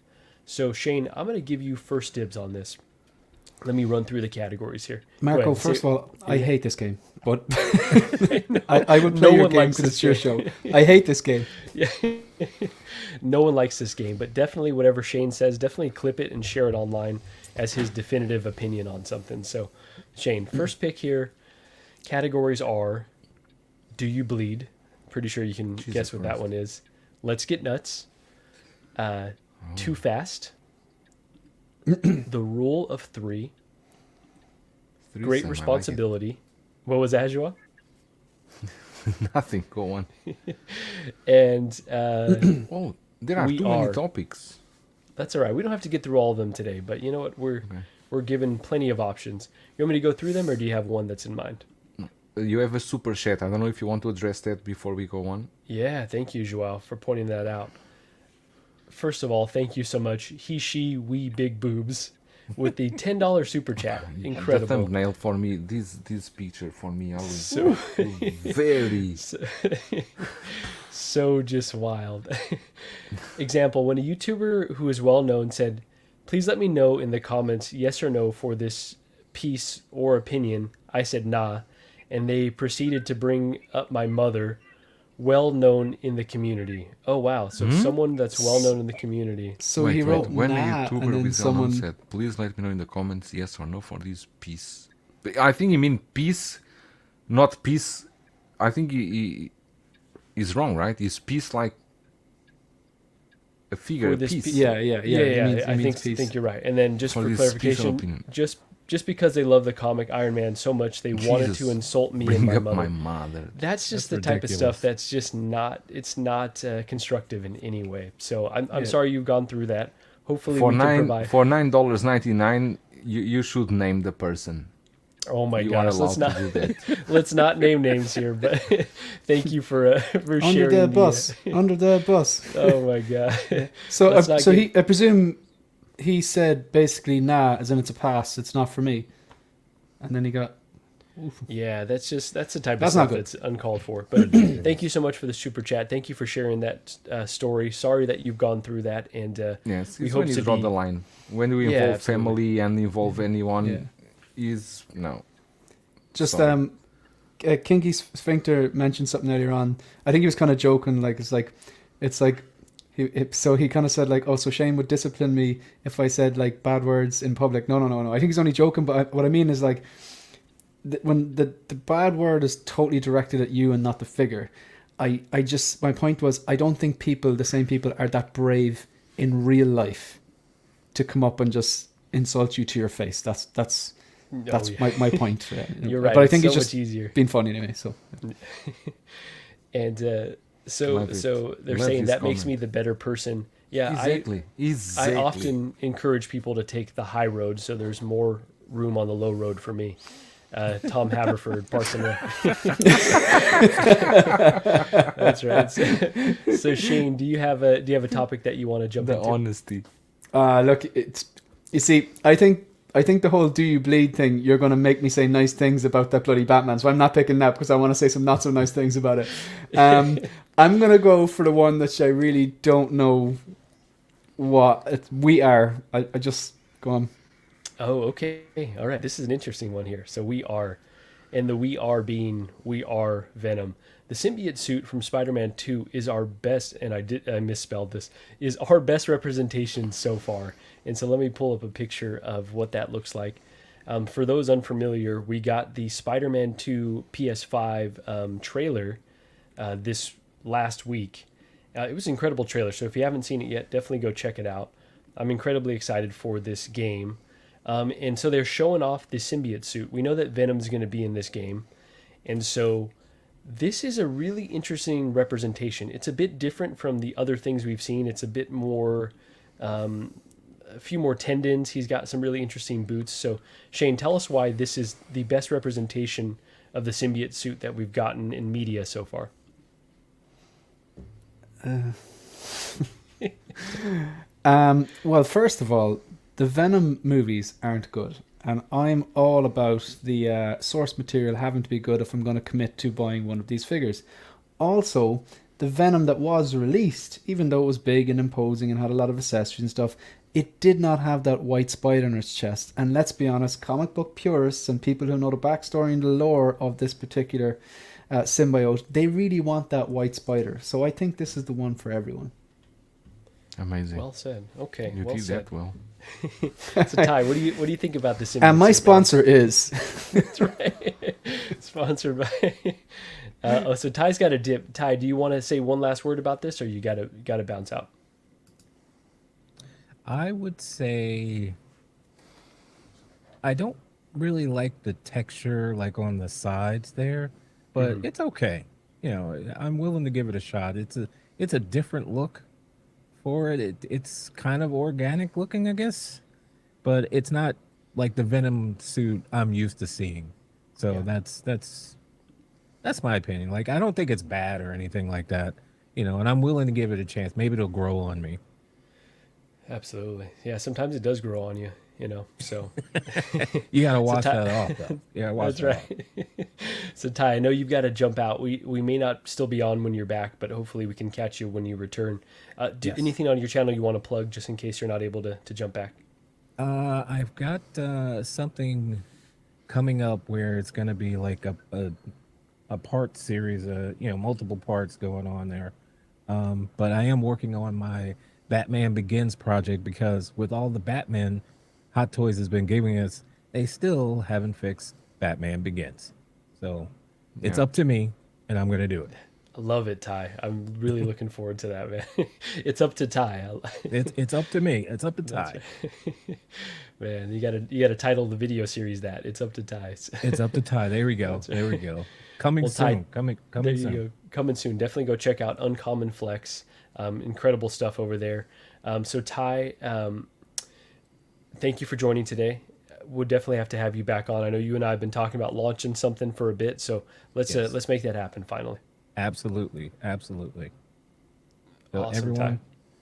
So Shane, I'm going to give you first dibs on this. Let me run through the categories here. Go Marco, ahead. first of all, I hate this game, but No, I would play no your one game likes because it's this your game. show. I hate this game. Yeah. No one likes this game, but definitely whatever Shane says, definitely clip it and share it online as his definitive opinion on something. So, Shane, first pick here. Categories are: Do you bleed? Pretty sure you can guess what that one is. Let's get nuts. Too fast. The rule of three. Great responsibility. What was that, Joa? Nothing. Go on. And Oh, there are We too many are. topics. that's all right. We don't have to get through all of them today, but you know what? We're given plenty of options. You want me to go through them, or do you have one that's in mind? You have a super chat. I don't know if you want to address that before we go on. Yeah, thank you, Joao, for pointing that out. First of all, thank you so much, he, she, we, big boobs, with the $10 super chat. The Incredible. thumbnail for me, this picture for me, always So, very. so just wild. Example, when a YouTuber who is well known said, please let me know in the comments yes or no for this piece or opinion, I said nah, and they proceeded to bring up my mother, well known in the community. Oh wow, so someone that's well known in the community. So he wrote when a nah, YouTuber and then with someone someone... said, please let me know in the comments yes or no for this piece. But I think he mean piece, not piece. I think he is wrong, right? Is piece like a figure, For a this piece? Yeah. Yeah, I think you're right. And then just For for this piece of clarification, opinion. just because they love the comic Iron Man so much, they wanted Jesus, to insult me Bring and my up mother. my mother. That's just That's the type of stuff ridiculous. that's just not. It's not constructive in any way. So I'm Yeah. sorry you've gone through that. Hopefully For we can nine provide. for $9.99, you should name the person. Oh my You are gosh, let's allowed not to do that. let's not name names here. But thank you for Under sharing the bus. Under the bus. Oh my god. So, Let's not I presume he said basically nah, as in it's a pass. It's not for me. And then he got... Yeah, that's the type of That's stuff not good. that's uncalled for. But thank you so much for the super chat. Thank you for sharing that story. Sorry that you've gone through that, and Yes, we it's hope when you to draw be. the line. When we Yeah, involve absolutely. family and involve anyone, Yeah. is no. Just Sorry. Kinky Sphincter mentioned something earlier on. I think he was kind of joking, like it's like he kind of said like, oh, so Shane would discipline me if I said like bad words in public. No. I think he's only joking, but what I mean is like when the bad word is totally directed at you and not the figure. I just, my point was, I don't think the same people are that brave in real life to come up and just insult you to your face. That's my point. You're right. But I think it's it's so just much easier. being funny anyway. So And Love it. so they're Love saying his that makes comment. me the better person. Yeah, Exactly. I often encourage people to take the high road, so there's more room on the low road for me. Tom Haverford, Parks and Rec. That's right. So Shane, do you have a topic that you want to jump the into? honesty. look, you see, I think the whole "do you bleed" thing, you're going to make me say nice things about that bloody Batman, so I'm not picking that because I want to say some not so nice things about it. I'm going to go for the one that I really don't know what we are. I just go on. Oh, okay. All right. This is an interesting one here. So we are, and the we are being we are Venom. The symbiote suit from Spider-Man 2 is our best, and I misspelled this, is our best representation so far. And so let me pull up a picture of what that looks like. For those unfamiliar, we got the Spider-Man 2 PS5 trailer this last week. It was an incredible trailer, so if you haven't seen it yet, definitely go check it out. I'm incredibly excited for this game. And so they're showing off the symbiote suit. We know that Venom's going to be in this game. And so this is a really interesting representation. It's a bit different from the other things we've seen. It's a bit more, a few more tendons. He's got some really interesting boots. So Shane, tell us why this is the best representation of the symbiote suit that we've gotten in media so far. Well, first of all, the Venom movies aren't good, and I'm all about the source material having to be good if I'm going to commit to buying one of these figures. Also, the Venom that was released, even though it was big and imposing and had a lot of accessories and stuff, it did not have that white spider in its chest. And let's be honest, comic book purists and people who know the backstory and the lore of this particular symbiote, they really want that white spider. So I think this is the one for everyone. Amazing. Well said. Okay, you well did said. that well. So Ty, what do you think about this? And my sponsor is. That's right. Sponsored by. So Ty's got a dip. Ty, do you want to say one last word about this, or you got to bounce out? I would say I don't really like the texture like on the sides there, but it's okay. You know, I'm willing to give it a shot. It's a different look for it. It's kind of organic looking, I guess, but it's not like the Venom suit I'm used to seeing. So that's my opinion. Like, I don't think it's bad or anything like that, you know, and I'm willing to give it a chance. Maybe it'll grow on me. Absolutely. Yeah, sometimes it does grow on you, you know, so. You got to wash that off, though. Yeah, wash That's that right. So, Ty, I know you've got to jump out. We may not still be on when you're back, but hopefully we can catch you when you return. Yes. Anything on your channel you want to plug just in case you're not able to jump back? I've got something coming up where it's going to be like a part series, you know, multiple parts going on there. But I am working on my Batman Begins project because with all the Batman Hot Toys has been giving us, they still haven't fixed Batman Begins. So it's up to me, and I'm going to do it. I love it, Ty. I'm really looking forward to that, man. It's up to Ty. It's up to me. It's up to Ty. Man, you gotta title the video series that. It's up to Ty. It's up to Ty. There we go. There we go. Coming soon. Coming there soon. You go. Coming soon. Definitely go check out Uncommon Flex. Incredible stuff over there. So Ty, thank you for joining today. We'll definitely have to have you back on. I know you and I have been talking about launching something for a bit, so let's make that happen finally. Absolutely. Absolutely. So Awesome, everyone, Ty.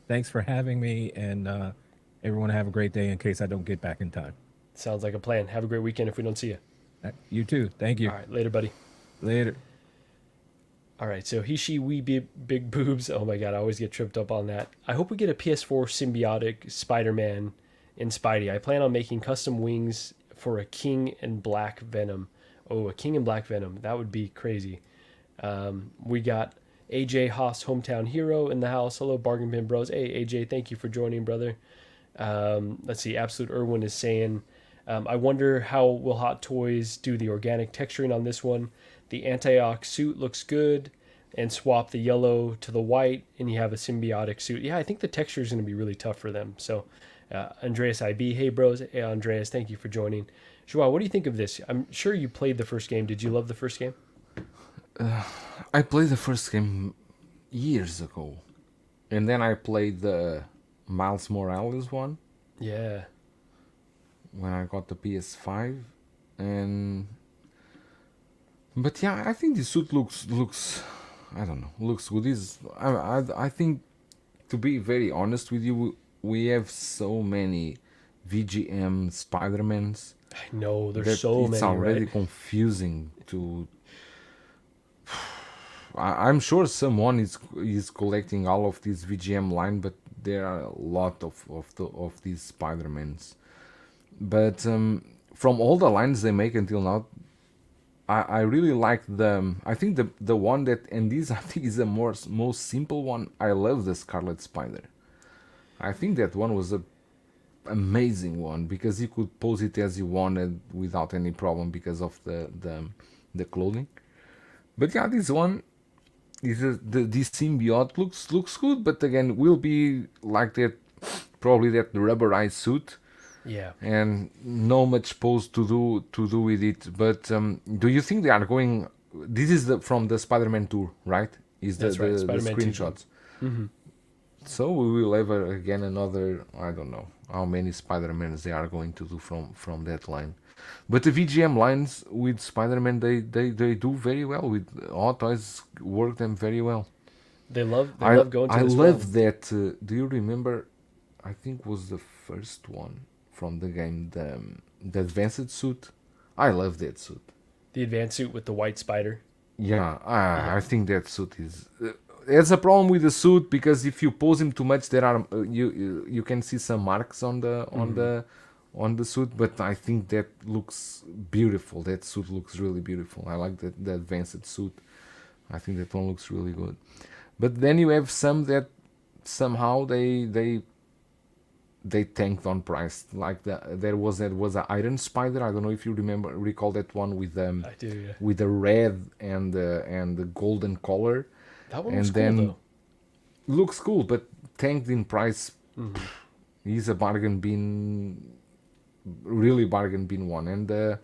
thanks for having me, and everyone have a great day in case I don't get back in time. Sounds like a plan. Have a great weekend if we don't see you. You too. Thank you. All right, later, buddy. Later. All right, so he, she, we, big boobs. Oh my God, I always get tripped up on that. I hope we get a PS4 symbiotic Spider-Man in Spidey. I plan on making custom wings for a King and Black Venom. Oh, a King and Black Venom. That would be crazy. We got AJ Haas, Hometown Hero, in the house. Hello, Bargain Bin Bros. Hey, AJ, thank you for joining, brother. Let's see, Absolute Irwin is saying, I wonder how will Hot Toys do the organic texturing on this one. The anti-ox suit looks good, and swap the yellow to the white, and you have a symbiotic suit. Yeah, I think the texture is going to be really tough for them. So, Andreas IB, hey bros. Hey, Andreas, thank you for joining. Joao, what do you think of this? I'm sure you played the first game. Did you love the first game? I played the first game years ago, and then I played the Miles Morales one Yeah. when I got the PS5, but yeah, I think the suit looks I don't know, looks good. I think, to be very honest with you, we have so many VGM Spider-Mans I know, there's that so it's many, already right? confusing to. I'm sure someone is collecting all of these VGM line, but there are a lot of these Spider-Mans. But from all the lines they make until now, I really like the. I think the one that, and this I think is the most simple one. I love the Scarlet Spider. I think that one was a amazing one because you could pose it as you wanted without any problem because of the clothing. But yeah, this one is this symbiote looks good, but again will be like that, probably that rubberized suit, Yeah. and no much pose to do with it. But do you think they are going? This is from the Spider-Man tour, right? Is That's right, the Spider-Man 2. screenshots? So we will have again another. I don't know how many Spider-Mans they are going to do from that line. But the VGM lines with Spider-Man, they do very well. With Hot Toys, work them very well. They love going to I this love realm. that. Do you remember? I think was the first one from the game, the advanced suit. I love that suit. The advanced suit with the white spider. Yeah, I think that suit is. there's a problem with the suit because if you pose him too much, there are you can see some marks on the suit. But I think that looks beautiful. That suit looks really beautiful. I like the advanced suit. I think that one looks really good. But then you have some that somehow they tanked on price. Like there was a Iron Spider. I don't know if you recall that one with I do, yeah. with the red and the golden color. That one And was then cool, though. looks cool, but tanked in price. He's a bargain bin, really bargain bin one. And the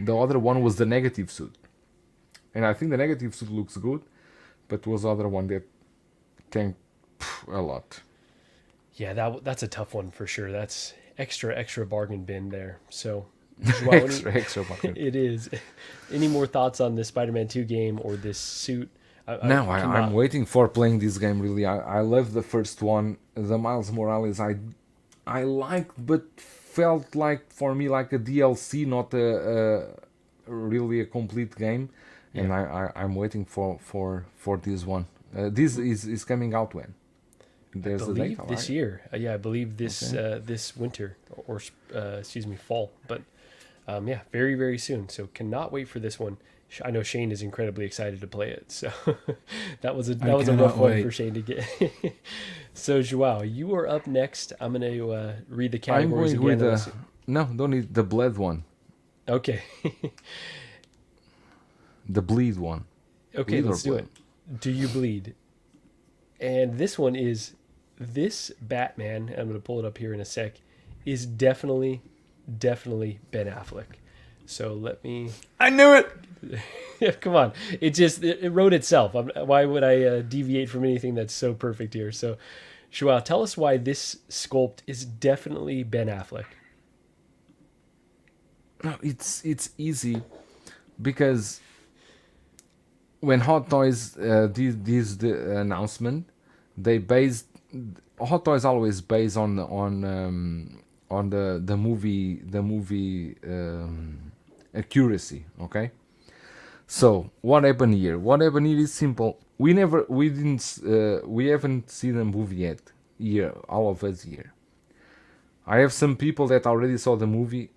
other one was the negative suit, and I think the negative suit looks good, but was the other one that tanked a lot. Yeah, that's a tough one for sure. That's extra bargain bin there. So, Joao, extra bargain. it is. Any more thoughts on this Spider-Man 2 game or this suit? No, I'm waiting for playing this game. Really, I love the first one, the Miles Morales. I liked, but felt like for me like a DLC, not really a complete game. And I'm waiting for this one. This is coming out when? There's I believe this year. I believe this winter or excuse me, fall. But yeah, very, very soon. So cannot wait for this one. I know Shane is incredibly excited to play it. So that was a rough one for Shane to get. So Joao, you are up next. I'm going to read the categories I'm again. going with no, don't need the blood one. Okay. The bleed one. Okay, Bleed let's or do blood? it. Do you bleed? And this one is this Batman. I'm going to pull it up here in a sec. Is definitely Ben Affleck. So let me. I knew it. Yeah, come on. It wrote itself. Why would I deviate from anything that's so perfect here? So, Joao, tell us why this sculpt is definitely Ben Affleck. No, it's easy because when Hot Toys did the announcement, they based Hot Toys always based on the movie accuracy. Okay, so what happened here? What happened here is simple. We haven't seen a movie yet. Here, all of us here. I have some people that already saw the movie.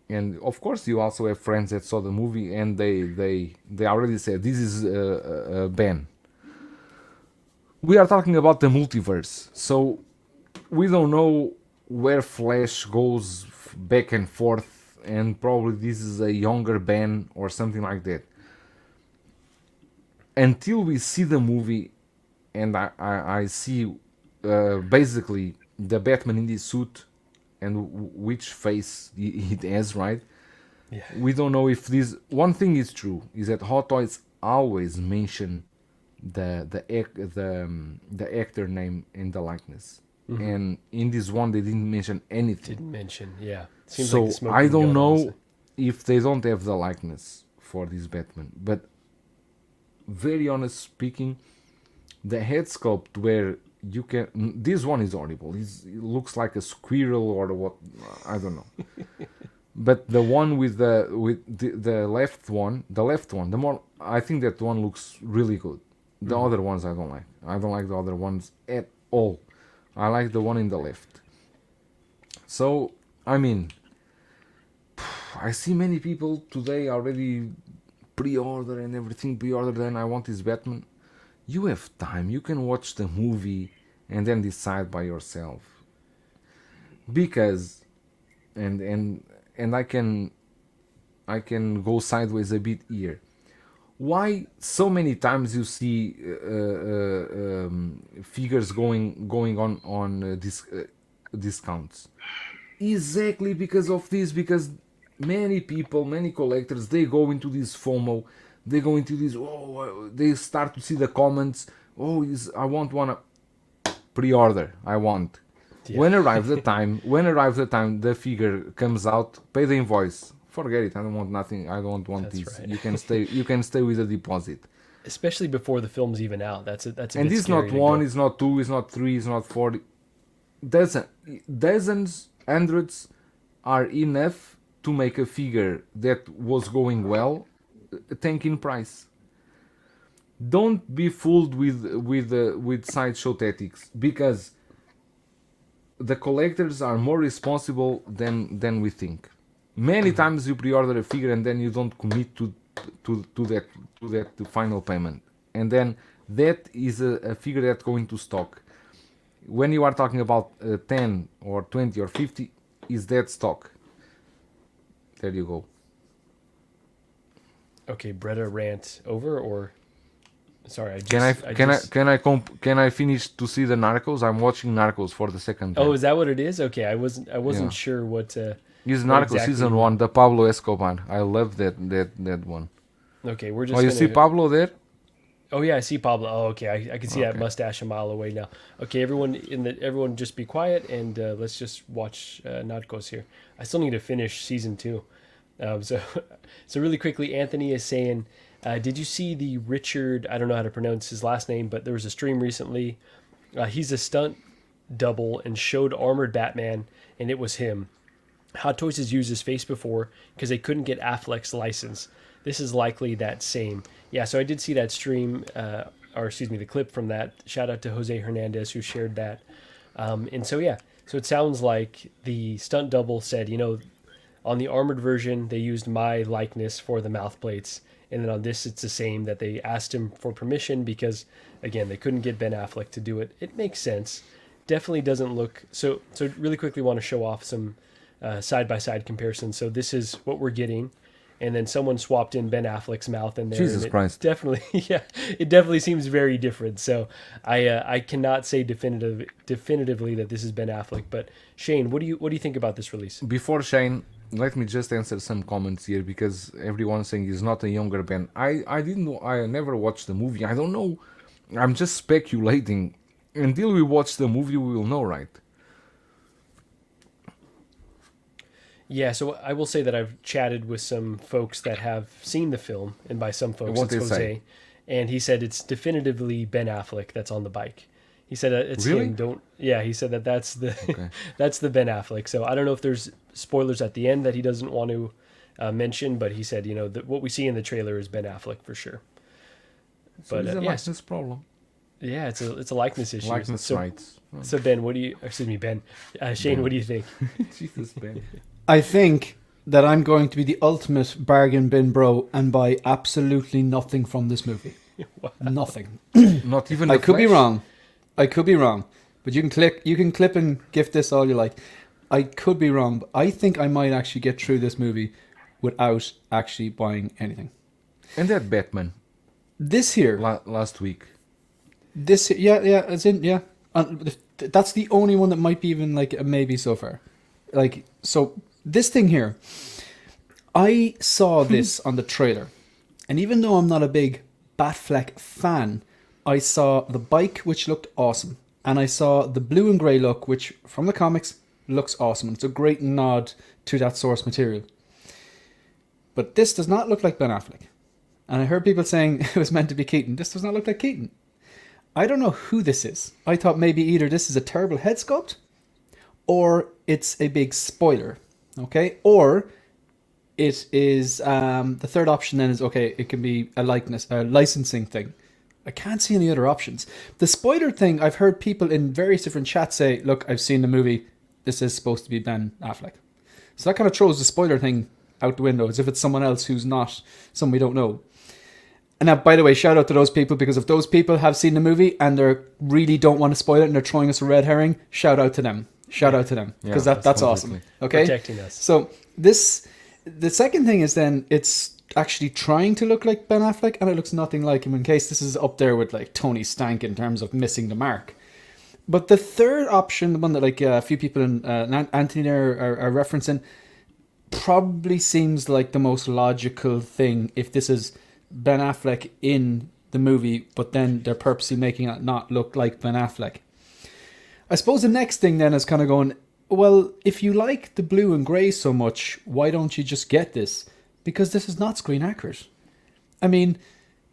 And of course, you also have friends that saw the movie, and they already said this is Ben. We are talking about the multiverse, so we don't know where Flash goes back and forth, and probably this is a younger Ben or something like that. Until we see the movie, and I see basically the Batman in this suit. And which face it has, right? Yeah. We don't know if this. One thing is true is that Hot Toys always mention the actor name and the likeness, and in this one they didn't mention anything. Didn't mention, yeah. Seems So like the smoking I don't gun, know honestly. if they don't have the likeness for this Batman, but very honest speaking, the head sculpt where you can. This one is horrible. It looks like a squirrel or what. I don't know. But the one with the left one, the more I think that one looks really good. The other ones I don't like. I don't like the other ones at all. I like the one in the left. So I mean, I see many people today already pre-order and everything pre-order. And I want this Batman. You have time. You can watch the movie and then decide by yourself. Because, and I can go sideways a bit here. Why so many times you see figures going on discounts? Exactly because of this. Because many people, many collectors, they go into this FOMO. They go into this. Oh, they start to see the comments. Oh, I want one pre-order. I want. Yeah. When arrives the time, the figure comes out. Pay the invoice. Forget it. I don't want nothing. I don't want That's this. Right. You can stay with the deposit. Especially before the film's even out. That's a and bit this is not one. It's not two. It's not three. It's not 40. Dozens, hundreds are enough to make a figure that was going well tank in price. don't be fooled with sideshow tactics, because the collectors are more responsible than we think. Many times you pre-order a figure and then you don't commit to that final payment, and then that is a figure that's going to stock. When you are talking about 10 or 20 or 50, is that stock. There you go. Okay, Bretta rant over, or sorry, Can I finish to see the Narcos? I'm watching Narcos for the second time. Oh, is that what it is? Okay, I wasn't Yeah. sure what. It's what Narcos exactly season you- 1, the Pablo Escobar. I love that one. Okay, we're just. Oh, you gonna, see Pablo there? Oh yeah, I see Pablo. Oh, okay, I can see that Okay. mustache a mile away now. Okay, everyone, just be quiet and let's just watch Narcos here. I still need to finish season 2. So really quickly, Anthony is saying, did you see the Richard? I don't know how to pronounce his last name, but there was a stream recently. He's a stunt double and showed armored Batman, and it was him. Hot Toys has used his face before because they couldn't get Affleck's license. This is likely that same. Yeah, so I did see that stream, or excuse me, the clip from that. Shout out to Jose Hernandez who shared that. And so, yeah, so it sounds like the stunt double said, on the armored version, they used my likeness for the mouth plates. And then on this, it's the same, that they asked him for permission because, again, they couldn't get Ben Affleck to do it. It makes sense. Definitely doesn't look... So really quickly want to show off some side-by-side comparisons. So this is what we're getting. And then someone swapped in Ben Affleck's mouth in there. Jesus Christ. Definitely, yeah, it definitely seems very different. So I cannot say definitively that this is Ben Affleck. But Shane, what do you think about this release? Before Shane, let me just answer some comments here, because everyone's saying he's not a younger Ben. I never watched the movie. I don't know. I'm just speculating. Until we watch the movie, we will know, right? Yeah, so I will say that I've chatted with some folks that have seen the film, and by some folks, What it's they Jose, say? and he said it's definitively Ben Affleck that's on the bike. He said it's Really? him. He said that's the Okay. that's the Ben Affleck. So I don't know if there's spoilers at the end that he doesn't want to mention, but he said what we see in the trailer is Ben Affleck for sure. So But it's a yes, license problem. yeah, it's a likeness issue. Likeness so, rights. Oh, So Ben, Shane, Ben. what do you think? Jesus, Ben. I think that I'm going to be the ultimate bargain bin bro and buy absolutely nothing from this movie. Nothing. Not even I the could be Flash? wrong. But you can clip and gift this all you like. I could be wrong, but I think I might actually get through this movie without actually buying anything. And that Batman This here, last week. that's the only one that might be even like a maybe so far. Like, so this thing here, I saw this on the trailer, and even though I'm not a big Batfleck fan, I saw the bike, which looked awesome, and I saw the blue and grey look, which from the comics looks awesome. It's a great nod to that source material. But this does not look like Ben Affleck. And I heard people saying it was meant to be Keaton. This does not look like Keaton. I don't know who this is. I thought maybe either this is a terrible head sculpt, or it's a big spoiler. Okay? Or it is the third option then is, okay, it can be a licensing thing. I can't see any other options. The spoiler thing, I've heard people in various different chats say, look, I've seen the movie. This is supposed to be Ben Affleck. So that kind of throws the spoiler thing out the window, as if it's someone else who's not someone we don't know. And now, by the way, shout out to those people, because if those people have seen the movie and they really don't want to spoil it and they're throwing us a red herring, shout out to them. Shout out to them, because that's awesome. completely. Okay? Protecting us. So the second thing is then it's actually trying to look like Ben Affleck, and it looks nothing like him, in case this is up there with like Tony Stank in terms of missing the mark. But the third option, the one that like a few people in Anthony there are referencing, probably seems like the most logical thing if this is Ben Affleck in the movie, but then they're purposely making it not look like Ben Affleck. I suppose the next thing then is kind of going, well, if you like the blue and grey so much, why don't you just get this? Because this is not screen accurate. I mean,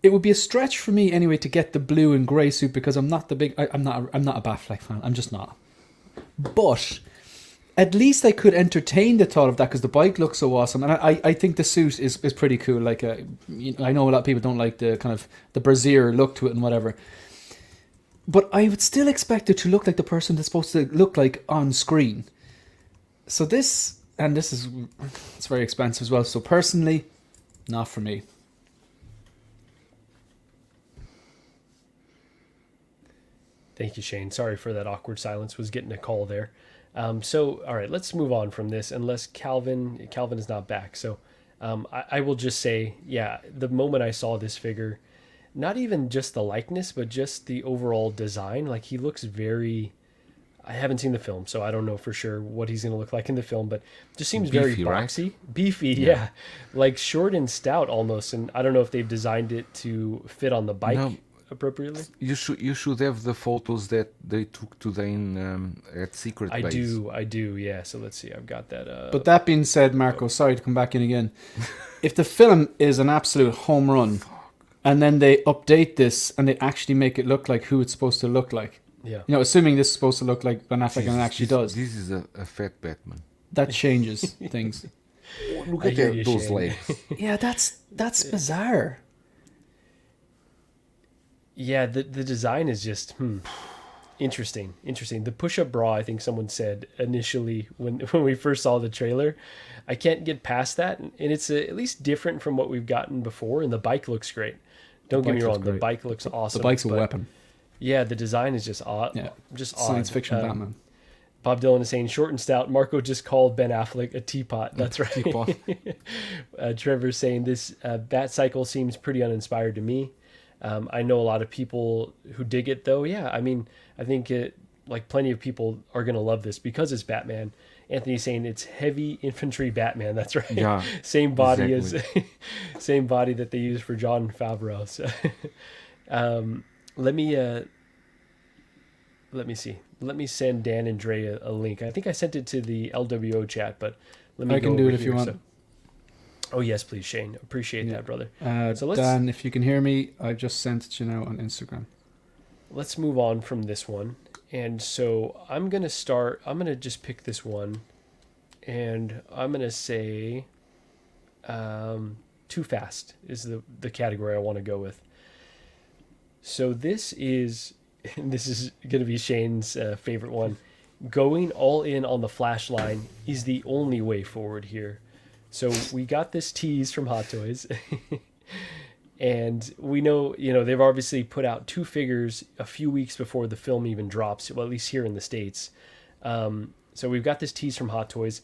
it would be a stretch for me anyway to get the blue and grey suit, because I'm not a Batfleck fan. I'm just not. But at least I could entertain the thought of that because the bike looks so awesome, and I think the suit is pretty cool. Like, I know a lot of people don't like the kind of the brassiere look to it and whatever, but I would still expect it to look like the person that's supposed to look like on screen. So this is it's very expensive as well. So personally, not for me. Thank you, Shane. Sorry for that awkward silence. Was getting a call there. So, all right, let's move on from this. Unless Calvin is not back. So, I will just say, yeah, the moment I saw this figure, not even just the likeness, but just the overall design. Like, he looks very. I haven't seen the film, so I don't know for sure what he's going to look like in the film. But just seems very Beefy, boxy, right? beefy, yeah, like short and stout almost. And I don't know if they've designed it to fit on the bike. No. Appropriately. You should have the photos that they took today at Secret Base. I do, yeah. So let's see, I've got that. But that being said, Marco, sorry to come back in again. If the film is an absolute home run, and then they update this and they actually make it look like who it's supposed to look like, yeah, you know, assuming this is supposed to look like Ben Affleck and it actually does, This is a fat Batman. that changes things. Look I at hear you, those Shane. legs. Yeah, that's bizarre. Yeah, the design is just interesting. The push-up bra, I think someone said initially when we first saw the trailer. I can't get past that, and it's at least different from what we've gotten before. And the bike looks great. Don't get me wrong, the bike looks awesome. The bike's a but weapon. Yeah, the design is just odd. Yeah, just science odd. fiction Batman. Bob Dylan is saying short and stout. Marco just called Ben Affleck a teapot. That's right. Teapot. Trevor's saying this Bat Cycle seems pretty uninspired to me. I know a lot of people who dig it, though. Yeah, I mean, I think like plenty of people are going to love this because it's Batman. Anthony's saying it's heavy infantry Batman. That's right. Yeah, Same body exactly. as same body that they use for John Favreau. So, let me see. Let me send Dan and Dre a link. I think I sent it to the LWO chat, but let me. I can go do over it if you here, want. so. Oh yes, please, Shane. Appreciate that, brother. So let's Dan, if you can hear me, I've just sent it to you now on Instagram. let's move on from this one. And so I'm gonna just pick this one, and I'm gonna say, Too Fast is the category I want to go with. So this is gonna be Shane's favorite one. Going all in on the Flash line is the only way forward here. So we got this tease from Hot Toys. And we know, they've obviously put out two figures a few weeks before the film even drops, well, at least here in the States. So we've got this tease from Hot Toys.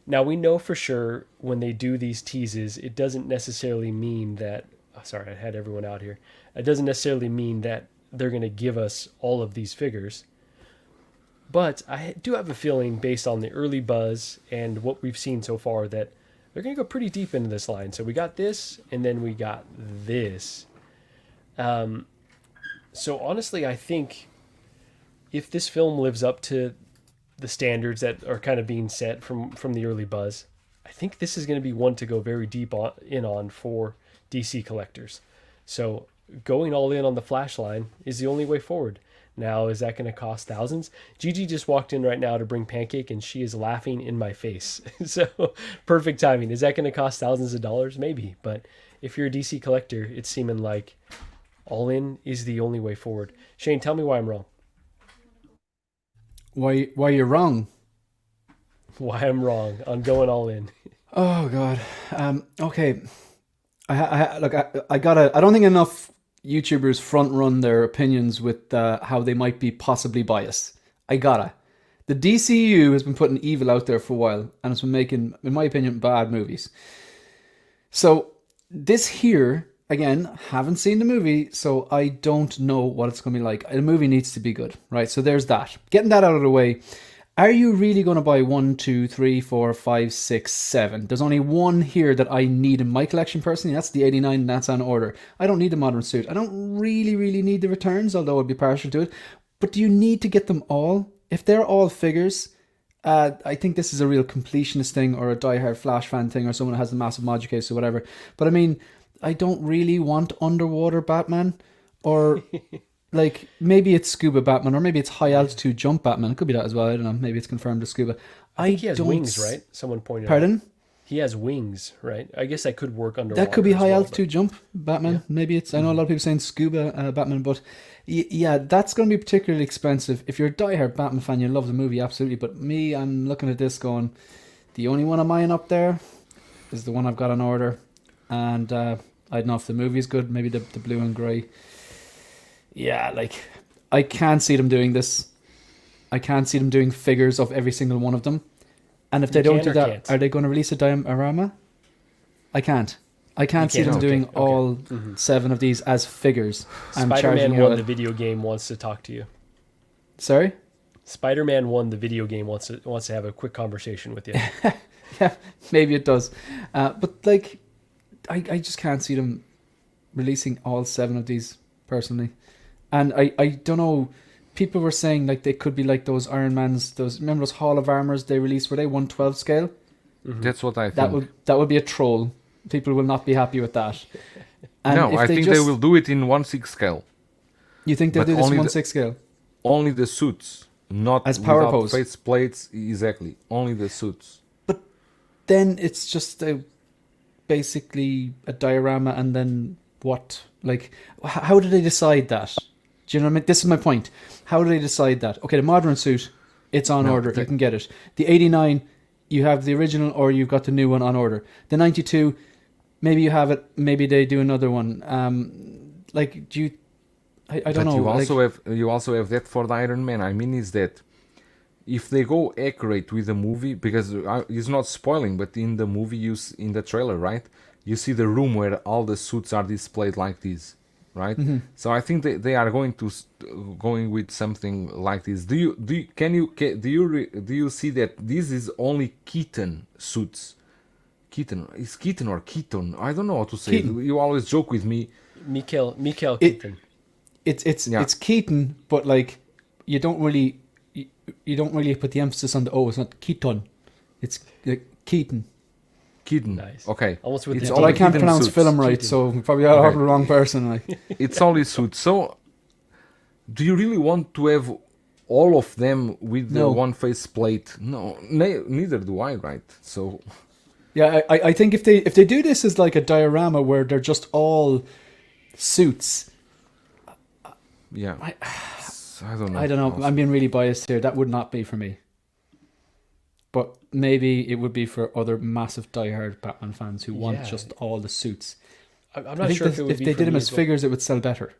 Now, we know for sure when they do these teases, it doesn't necessarily mean that... Oh, sorry, I had everyone out here. It doesn't necessarily mean that they're going to give us all of these figures. But I do have a feeling, based on the early buzz and what we've seen so far, that they're going to go pretty deep into this line. So we got this, and then we got this. So honestly, I think if this film lives up to the standards that are kind of being set from the early buzz, I think this is going to be one to go very deep on for DC collectors. So going all in on the Flash line is the only way forward. Now, is that going to cost thousands? Gigi just walked in right now to bring Pancake, and she is laughing in my face. So, perfect timing. Is that going to cost thousands of dollars? Maybe. But if you're a DC collector, it's seeming like all in is the only way forward. Shane, tell me why I'm wrong. Why you're wrong? Why I'm wrong on going all in. Oh God. Okay. I don't think enough YouTubers front run their opinions with how they might be possibly biased. The DCU has been putting evil out there for a while, and it's been making, in my opinion, bad movies. So this here, again, haven't seen the movie, so I don't know what it's going to be like. The movie needs to be good, right? So there's that. Getting that out of the way. Are you really going to buy 1, 2, 3, 4, 5, 6, 7? There's only one here that I need in my collection personally. That's the 89, and that's on order. I don't need the modern suit. I don't really need the returns, although I'd be partial to it. But do you need to get them all? If they're all figures, I think this is a real completionist thing, or a diehard Flash fan thing, or someone who has a massive module case or whatever. But I mean, I don't really want underwater Batman, or like maybe it's scuba Batman or maybe it's high altitude jump Batman. It could be that as well. I don't know. Maybe it's confirmed as scuba. I think he has don't wings, s- right? Someone pointed out. Pardon? He has wings, right? I guess that could work underwater. That could be as high well, altitude jump Batman. Yeah. Maybe it's. I know a lot of people saying scuba Batman, but yeah, that's going to be particularly expensive. If you're a diehard Batman fan, you love the movie absolutely. But me, I'm looking at this going, the only one of mine up there is the one I've got on order, and I don't know if the movie is good. Maybe the blue and grey. Yeah, like I can't see them doing this. I can't see them doing figures of every single one of them. And if they You don't can do or that, can't? are they going to release a diorama? I can't. I can't see can't, them okay, doing okay. all 7 of these as figures. And Spider-Man charging 1, out. the video game, wants to talk to you. Sorry? Spider-Man 1, the video game, wants to have a quick conversation with you. Yeah, maybe it does. But like, I just can't see them releasing all 7 of these personally. And I don't know. People were saying like they could be like those Iron Mans. Remember those Hall of Armors they released? Were they 1/12 scale? That's what I think. That would be a troll. People will not be happy with that. And No, if I think they will do it in 1/6 scale. You think they'll but do this only 1/6 scale? Only the suits, not As power without pose. face plates. Exactly, only the suits. Then it's just basically a diorama, and then what? Like, how do they decide that? Do you know what I mean? This is my point. How do they decide that? Okay, the modern suit, it's on No, order. You can get it. The 89, you have the original, or you've got the new one on order. The 92, maybe you have it. Maybe they do another one. Like, do you? I don't know. You also have that for the Iron Man. I mean, is that if they go accurate with the movie, because it's not spoiling, but in the movie, in the trailer, right? You see the room where all the suits are displayed like this, right? Mm-hmm. So I think they are going with something like this. Do you see that this is only Keaton suits? Is Keaton or Keaton? I don't know how to say it. You always joke with me. Mikael Keaton. It's Keaton, but like you don't really put the emphasis on the O. It's not Keaton. It's Keaton. Keaton. Nice. Okay. Almost with It's the But only I can't Keaton pronounce suits. film right, Keaton. so probably I have the wrong person. Like, It's only suits. So, do you really want to have all of them with the No. one face plate? No, neither do I, right? So, yeah, I think if they do this as like a diorama where they're just all suits, yeah. I don't know. I don't know. I'm being really biased here. That would not be for me. But maybe it would be for other massive diehard Batman fans who want Yeah. just all the suits. I'm I not think sure if it would if be they for did them me as well. figures, it would sell better.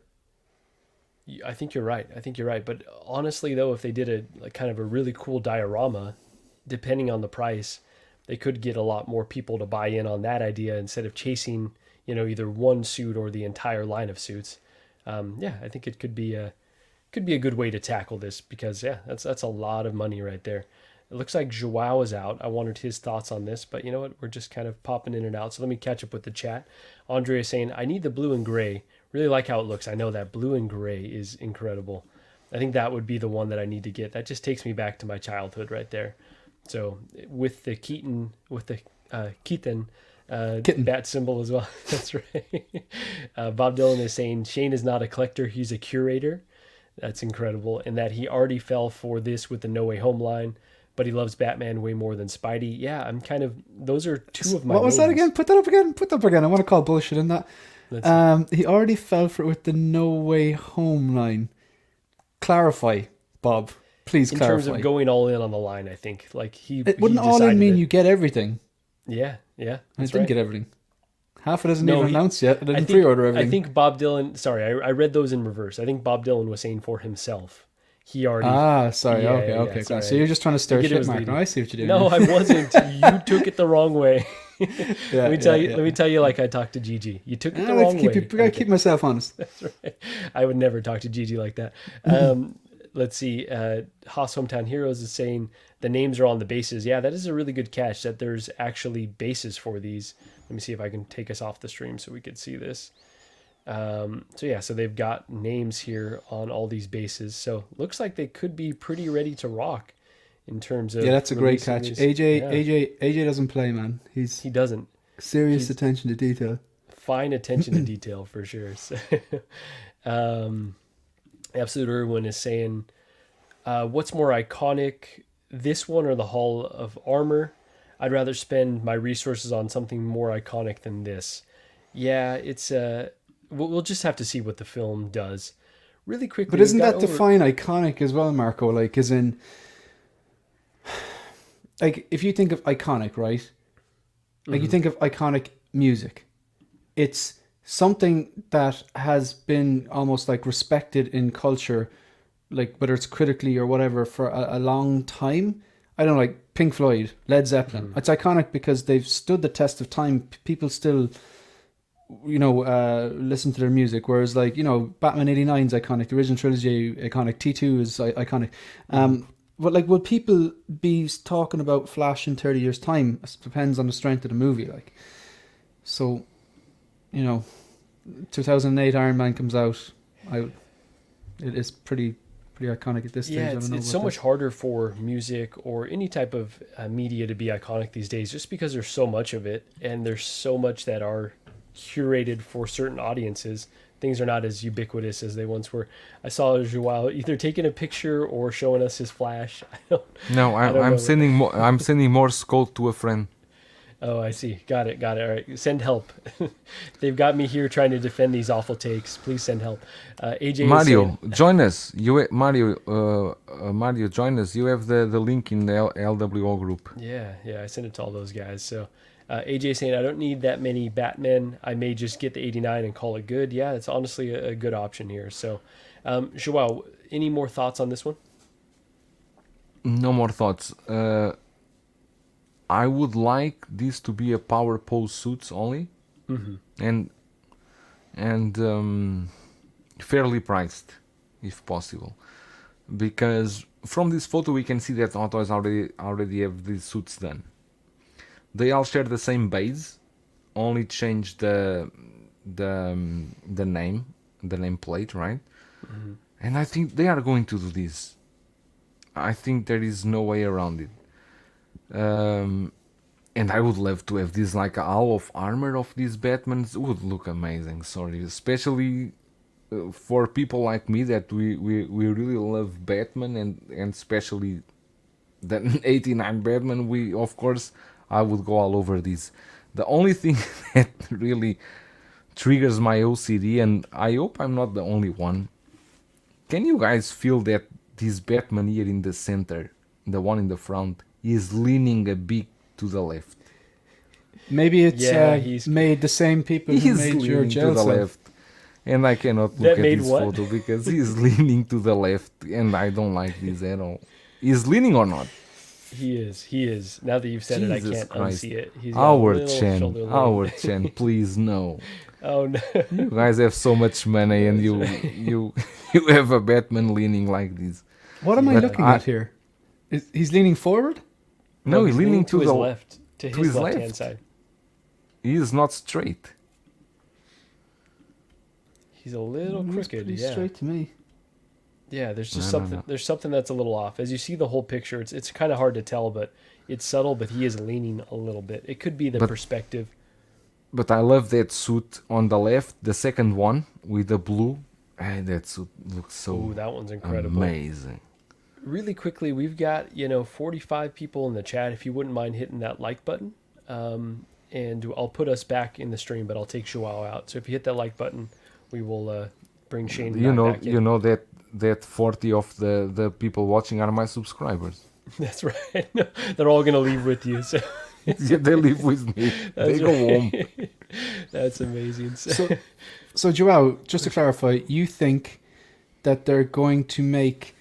I think you're right. But honestly, though, if they did a kind of a really cool diorama, depending on the price, they could get a lot more people to buy in on that idea instead of chasing, either one suit or the entire line of suits. I think it could be a good way to tackle this because that's a lot of money right there. It looks like Joao is out. I wanted his thoughts on this, but you know what? We're just kind of popping in and out. So let me catch up with the chat. Andre is saying, I need the blue and gray. Really like how it looks. I know that blue and gray is incredible. I think that would be the one that I need to get. That just takes me back to my childhood right there. So with the Keaton, Keaton bat symbol as well. That's right. Bob Dylan is saying Shane is not a collector. He's a curator. That's incredible. And that he already fell for this with the No Way Home line. But he loves Batman way more than Spidey. Yeah, I'm kind of... Those are two of my What was that mains. again? Put that up again. I want to call bullshit in that. He already fell for it with the No Way Home line. Clarify, Bob. Please In clarify. terms of going all in on the line, I think. Like It wouldn't he all in decided mean that- you get everything. Yeah. I That's didn't right. get everything. Half it isn't No, even he- announced yet. I I didn't think- pre-order everything. I think Bob Dylan... Sorry, I read those in reverse. I think Bob Dylan was saying for himself. He already... sorry. Yeah, okay. sorry. So you're just trying to stir Thinking it shit, was Mark. leading. Now I see what you're doing. No, I wasn't. You took it the wrong way. Yeah, Let me tell you like I talked to Gigi. You took it the I like wrong to way. gotta keep myself honest. I would never talk to Gigi like that. Let's see. Haas Hometown Heroes is saying the names are on the bases. Yeah, that is a really good catch that there's actually bases for these. Let me see if I can take us off the stream so we could see this. So they've got names here on all these bases. So looks like they could be pretty ready to rock in terms of... Yeah, that's a great releasing catch. these. Yeah. AJ doesn't play, man. He doesn't. Serious attention to detail. Fine attention to detail for sure. So, Absolute Irwin is saying, what's more iconic, this one or the Hall of Armor? I'd rather spend my resources on something more iconic than this. Yeah, it's we'll just have to see what the film does. Really quickly, But we've isn't got that define iconic as well, Marco? Like, as in, like if you think of iconic, right? Like you think of iconic music. It's something that has been almost like respected in culture, like whether it's critically or whatever, for a long time. I don't know, like Pink Floyd, Led Zeppelin. It's iconic because they've stood the test of time. People still, listen to their music. Whereas, like, Batman '89 is iconic. The original trilogy iconic. T2 is iconic. But like, will people be talking about Flash in 30 years' time? It depends on the strength of the movie. Like, so, 2008 Iron Man comes out. It is pretty iconic at this stage. Yeah, I don't know it's so about much this. harder for music or any type of media to be iconic these days, just because there's so much of it, and there's so much that are curated for certain audiences. Things are not as ubiquitous as they once were. I saw Joao either taking a picture or showing us his flash. I don't. No, I don't know. I'm sending more. I'm sending Morse code to a friend. Oh, I see. Got it. All right. Send help. They've got me here trying to defend these awful takes. Please send help. AJ is Mario, saying, join us. Mario, join us. You have the link in the LWO group. yeah, I sent it to all those guys. So AJ saying, I don't need that many Batmen. I may just get the 89 and call it good. Yeah, it's honestly a good option here. So, Joao, any more thoughts on this one? No more thoughts. I would like this to be a power pose suits only, and fairly priced, if possible, because from this photo we can see that autos already have these suits done. They all share the same base, only change the nameplate, right? And I think they are going to do this. I think there is no way around it. And I would love to have this like a hall of armor of these Batmans. It would look amazing. Sorry, especially for people like me that we really love Batman and especially the 89 Batman. We, of course, I would go all over this. The only thing that really triggers my OCD, and I hope I'm not the only one. Can you guys feel that this Batman here in the center, the one in the front, is leaning a bit to the left? Maybe it's he's made the same people who He's made your leaning to jail the cell. left. And I cannot That look at made this what? photo because he's leaning to the left and I don't like this at all. He's leaning or not? He is. Now that you've said it, I Jesus can't Christ. unsee it. He's got a Our little Chen, shoulder lean. our Chen, please no. Oh no. You guys have so much money and you have a Batman leaning like this. What am I But looking at here? He's leaning forward? No, he's leaning to his the left, to his his left hand left. side. He is not straight. He's a little Looks crooked. pretty Yeah. straight to me. Yeah, there's just No, something. no. There's something that's a little off. As you see the whole picture, it's kind of hard to tell, but it's subtle. But he is leaning a little bit. It could be the But- perspective. But I love that suit on the left, the second one with the blue. And that suit looks so Ooh, that one's incredible. amazing. Really quickly, we've got 45 people in the chat. If you wouldn't mind hitting that like button, and I'll put us back in the stream, but I'll take Joao out. So if you hit that like button, we will bring Shane back in. You know that 40 of the people watching are my subscribers. That's right. They're all gonna leave with you. So Yeah, they live with me. They go home. that's amazing. So, So Joao, just to clarify, you think that they're going to make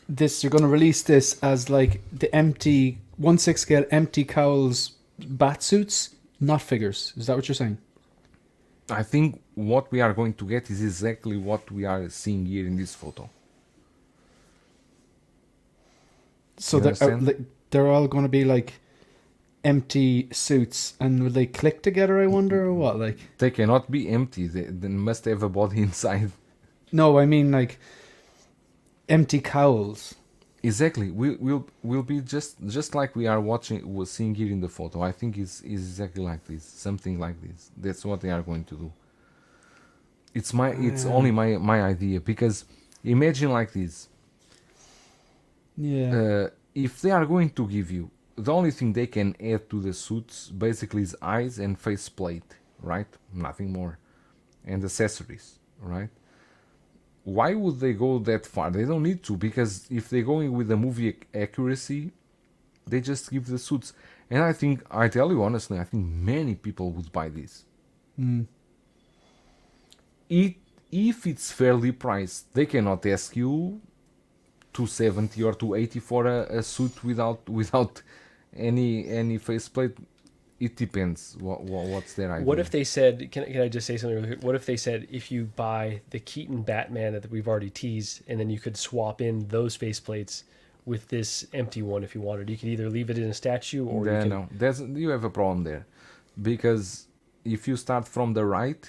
this, they're going to release this as like the empty 1/6 scale empty cowls bat suits, not figures. Is that what you're saying? I think what we are going to get is exactly what we are seeing here in this photo. So You understand? they're all going to be like empty suits, and will they click together, I wonder, or what? Like, They cannot be empty. They must have a body inside. no, I mean like empty cowls. Exactly. We'll be just like we are seeing here in the photo. I think it's exactly like this, something like this. That's what they are going to do. It's only my idea, because Imagine like this. Yeah. If they are going to give you, the only thing they can add to the suits basically is eyes and faceplate, right? Nothing more. And accessories, right? Why would they go that far? They don't need to, because if they're going with the movie accuracy, they just give the suits. And I tell you honestly, I think many people would buy this. Mm. If it's fairly priced, they cannot ask you 270 or 280 for a suit without any faceplate. It depends what's their idea. What if they said, can I just say something really quick? What if they said, if you buy the Keaton Batman that we've already teased, and then you could swap in those faceplates with this empty one if you wanted? You could either leave it in a statue or you can... No, you have a problem there, because if you start from the right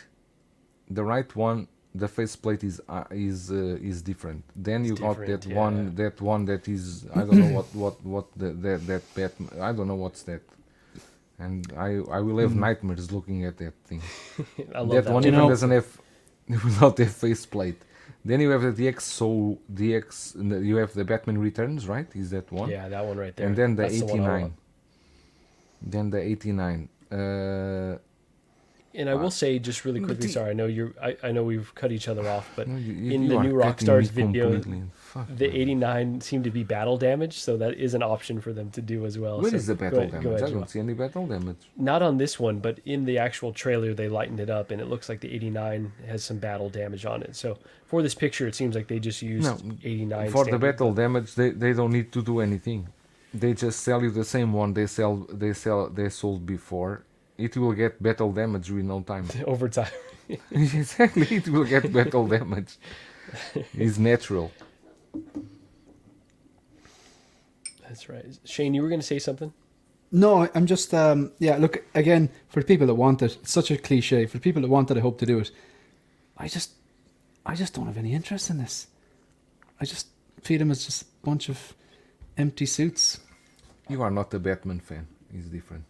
one, the faceplate is different. Then you got that one that is, I don't know what that Batman, I don't know what's that. And I will have nightmares looking at that thing. I love that one even doesn't have, without a faceplate. Then you have the DX, you have the Batman Returns, right? Is that one? Yeah, that one right there. And then the That's 89. Then the 89. And I will say just really quickly, sorry, I know we've cut each other off, but No, in you the are new cutting Rockstars me video, completely. Fuck, the man. 89 seemed to be battle damage, so that is an option for them to do as well. Where So is the go battle ahead, damage? go ahead, I Joel. don't see any battle damage. Not on this one, but in the actual trailer, they lightened it up, and it looks like the 89 has some battle damage on it. So for this picture, it seems like they just used No, 89 for the standard, battle but damage, they don't need to do anything. They just sell you the same one they sold before. It will get battle damage in no time. over time. Exactly, it will get battle damage. It's natural. That's right. Shane, you were going to say something? No, I'm just look, again, for people that want it, it's such a cliche. For people that want it, I hope to do it. I just don't have any interest in this. I just treat them as just a bunch of empty suits. You are not a Batman fan. It's different.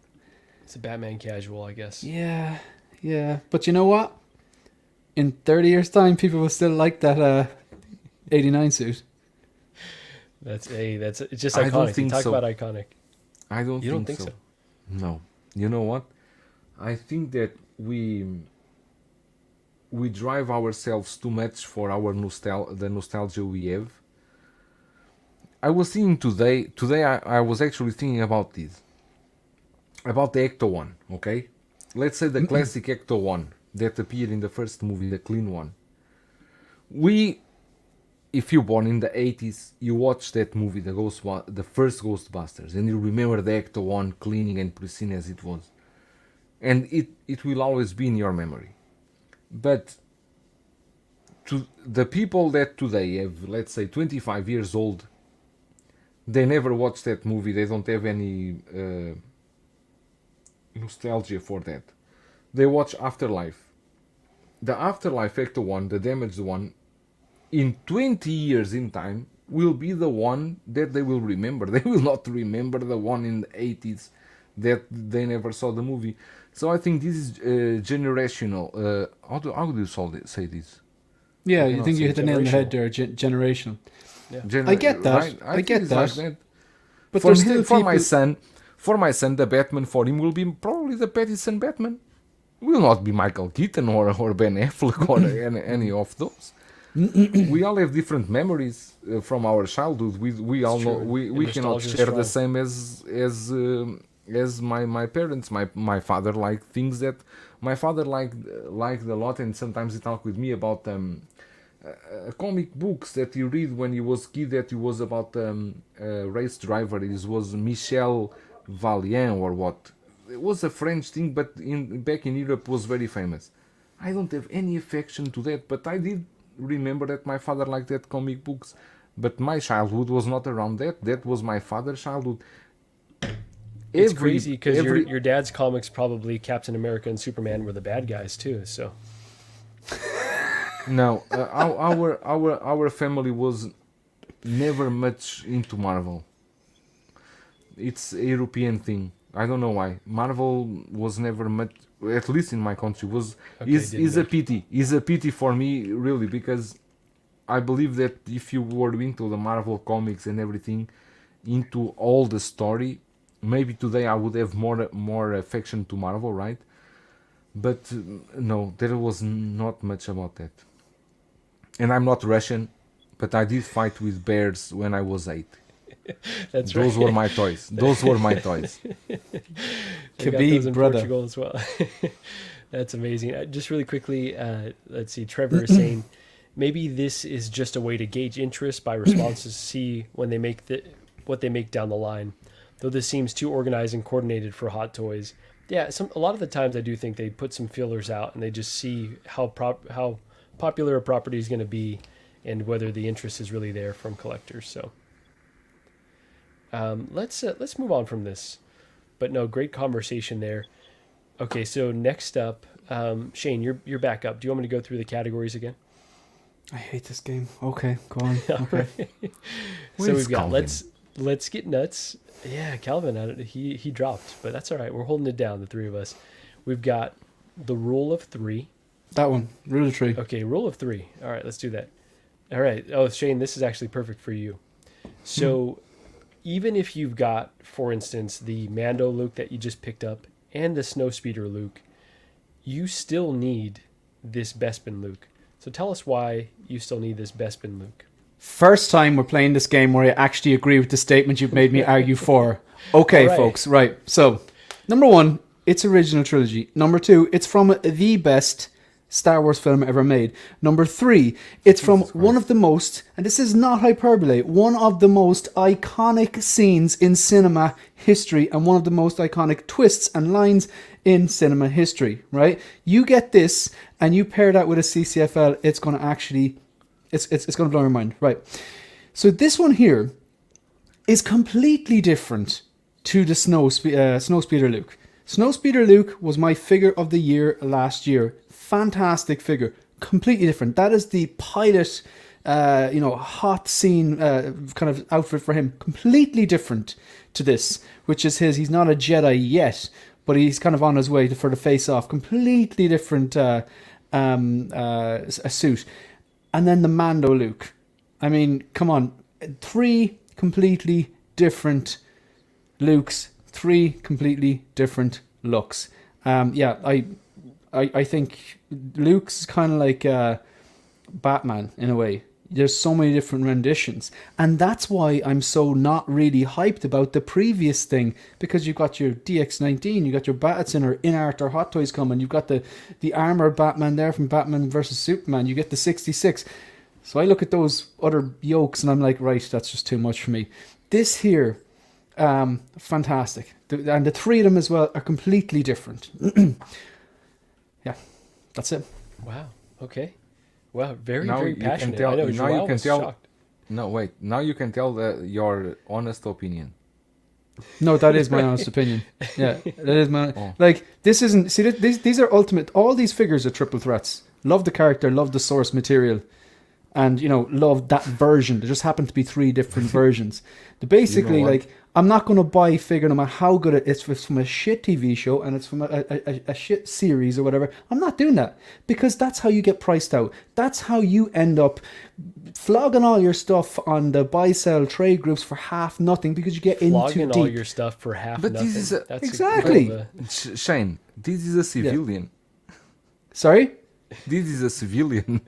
It's a Batman casual, I guess. Yeah. But you know what? In 30 years' time, people will still like that 89 suit. It's just I don't iconic. think Talk so. about iconic. You don't think so? No. You know what? I think that we drive ourselves too much for our the nostalgia we have. I was thinking today I was actually thinking about this. About the Ecto 1, okay? Let's say the classic Ecto 1 that appeared in the first movie, the clean one. If you're born in the 80s, you watch that movie, the first Ghostbusters, and you remember the Ecto 1 cleaning and pristine as it was. And it will always be in your memory. But to the people that today have, let's say, 25 years old, they never watched that movie, they don't have any nostalgia for that. They watch Afterlife. The Afterlife Ecto 1, the damaged one, in 20 years in time, will be the one that they will remember. They will not remember the one in the 80s that they never saw the movie. So I think this is generational. How do you say this? Yeah, I you cannot think you say hit the nail on the head there, generational. I get that. Right? I get think it's that. like that. But For, there's me, still for people... my son, the Batman for him will be probably the Pattinson Batman. Will not be Michael Keaton or Ben Affleck or any of those. We all have different memories from our childhood. We all know we cannot share the same as my parents. My father liked things that my father liked a lot, and sometimes he talked with me about comic books that he read when he was kid. That he was about a race driver. It was Michel Valiant or what. It was a French thing, but back in Europe was very famous. I don't have any affection to that, but I did remember that my father liked that comic books. But my childhood was not around that. That was my father's childhood. It's crazy because your dad's comics, probably Captain America and Superman, were the bad guys too. So no, our family was never much into Marvel. It's a European thing. I don't know why. Marvel was never much, at least in my country, is a pity. Is a pity for me, really, because I believe that if you were into the Marvel comics and everything, into all the story, maybe today I would have more affection to Marvel, right? But no, there was not much about that. And I'm not Russian, but I did fight with bears when I was 8. That's Those right. were my toys. Those were my toys. I got Khabib, those in brother. Portugal as well. That's amazing. Just really quickly, let's see. Trevor is saying maybe this is just a way to gauge interest by responses, see when they make what they make down the line. Though this seems too organized and coordinated for Hot Toys. Yeah, a lot of the times I do think they put some feelers out and they just see how popular a property is going to be and whether the interest is really there from collectors. So let's move on from this. But no, great conversation there. Okay, so next up, Shane, you're back up. Do you want me to go through the categories again? I hate this game. Okay, go on. Okay. So we've got let's get nuts. Yeah, Calvin, he dropped, but that's all right. We're holding it down, the three of us. We've got the rule of 3. That one. Rule of 3. Okay, rule of 3. All right, let's do that. All right. Oh, Shane, this is actually perfect for you. So even if you've got, for instance, the Mando Luke that you just picked up and the Snowspeeder Luke, you still need this Bespin Luke. So tell us why you still need this Bespin Luke. First time we're playing this game where I actually agree with the statement you've made me argue for. Okay, Right. folks, right. So, number 1, it's original trilogy. Number 2, it's from the best Star Wars film ever made. Number 3, it's from one of the most, and this is not hyperbole, one of the most iconic scenes in cinema history and one of the most iconic twists and lines in cinema history, right? You get this and you pair that with a CCFL, it's going to actually... It's going to blow your mind, right? So this one here is completely different to the Snowspeeder Luke. Snowspeeder Luke was my figure of the year last year. Fantastic figure, completely different. That is the pilot, hot scene kind of outfit for him. Completely different to this, which is his. He's not a Jedi yet, but he's kind of on his way for the face-off. Completely different a suit. And then the Mando Luke. I mean, come on. 3 completely different Lukes. 3 completely different looks. I think Luke's kind of like Batman in a way. There's so many different renditions. And that's why I'm so not really hyped about the previous thing. Because you've got your DX19, you've got your Battlesin or InArt or Hot Toys coming. You've got the armored Batman there from Batman versus Superman. You get the 66. So I look at those other yokes and I'm like, right, that's just too much for me. This here, fantastic. And the 3 of them as well are completely different. Yeah, that's it. Wow. Okay. Wow. Very, Now very you can passionate. tell- I know. now you Joao can was tell- shocked. No, wait. Now you can tell your honest opinion. No, that is my honest opinion. Yeah, that is my... Oh. Like, this isn't... See, these are ultimate... All these figures are triple threats. Love the character, love the source material. And, love that version. There just happen to be 3 different versions. Basically, You know what? like, I'm not going to buy a figure no matter how good it is. If it's from a shit TV show and it's from a shit series or whatever. I'm not doing that. Because that's how you get priced out. That's how you end up flogging all your stuff on the buy-sell trade groups for half nothing because you get in too Flogging deep. all your stuff for half But nothing. this is That's Exactly. bit of a- Shane, this is a civilian. Sorry? This is a civilian.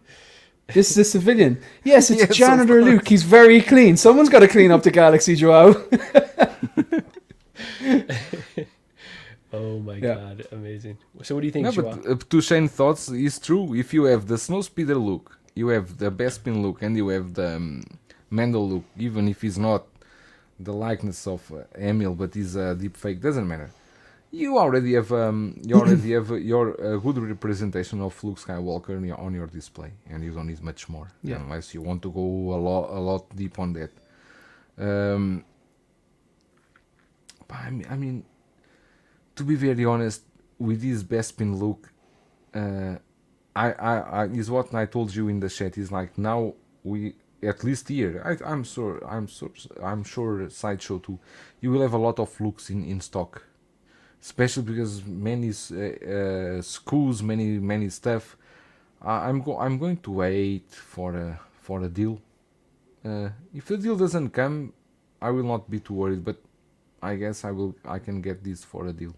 This is a civilian. Yes, it's Yes, of Janitor course. Luke. He's very clean. Someone's got to clean up the galaxy, Joao. Oh my Yeah. god, amazing. So what do you think, No, Joao? but to Shane's thoughts, it's true. If you have the Snowspeeder look, you have the Bespin look, and you have the Mando look, even if he's not the likeness of Emil, but he's a deep fake, doesn't matter. You already have your good representation of Luke Skywalker on your display, and you don't need much more Yeah. unless you want to go a lot deep on that. But I mean, to be very honest, with this Bespin look, I is what I told you in the chat. Is like now we at least here. I'm sure Sideshow too. You will have a lot of looks in stock. Especially because many schools, many stuff. I'm going to wait for a deal. If the deal doesn't come, I will not be too worried. But I guess I can get this for a deal.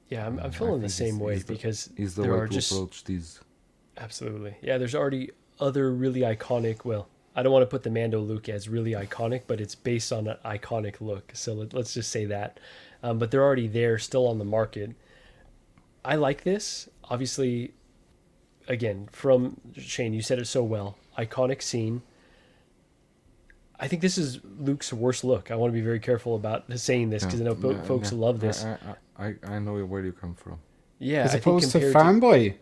Yeah, I'm I feeling the think same way because is the there way are to just approach these. absolutely. Yeah, there's already other really iconic. Well, I don't want to put the Mando look as really iconic, but it's based on an iconic look. So let's just say that. But they're already there, still on the market. I like this. Obviously, again, from Shane, you said it so well. Iconic scene. I think this is Luke's worst look. I want to be very careful about saying this because I know folks love this. I know where you come from. Yeah, As I think opposed to compared Farm Boy.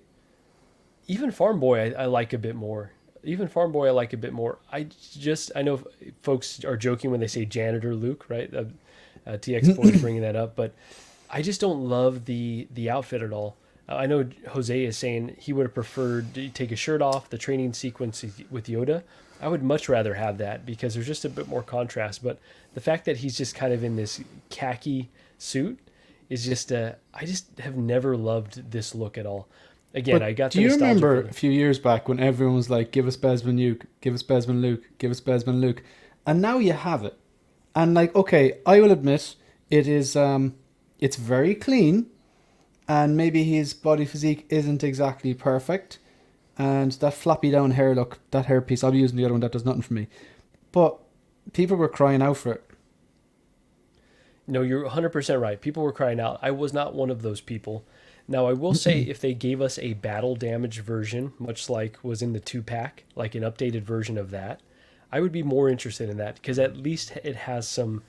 even Farm Boy, I like a bit more. Even Farm Boy, I like a bit more. I know folks are joking when they say janitor Luke, right? TX Boy is bringing that up, but I just don't love the outfit at all. I know Jose is saying he would have preferred to take his shirt off, the training sequence with Yoda. I would much rather have that because there's just a bit more contrast. But the fact that he's just kind of in this khaki suit is just, I just have never loved this look at all. Again, But I got do the you nostalgia remember for a few years back when everyone was like, give us Bespin Luke, give us Bespin Luke, give us Bespin Luke? And now you have it. And like, okay, I will admit it is, it's very clean, and maybe his body physique isn't exactly perfect, and that floppy down hair look, that hair piece, I'll be using the other one, that does nothing for me. But people were crying out for it. No, you're 100% right. People were crying out. I was not one of those people. Now, I will say if they gave us a battle damage version, much like was in the 2-pack, like an updated version of that, I would be more interested in that because at least it has some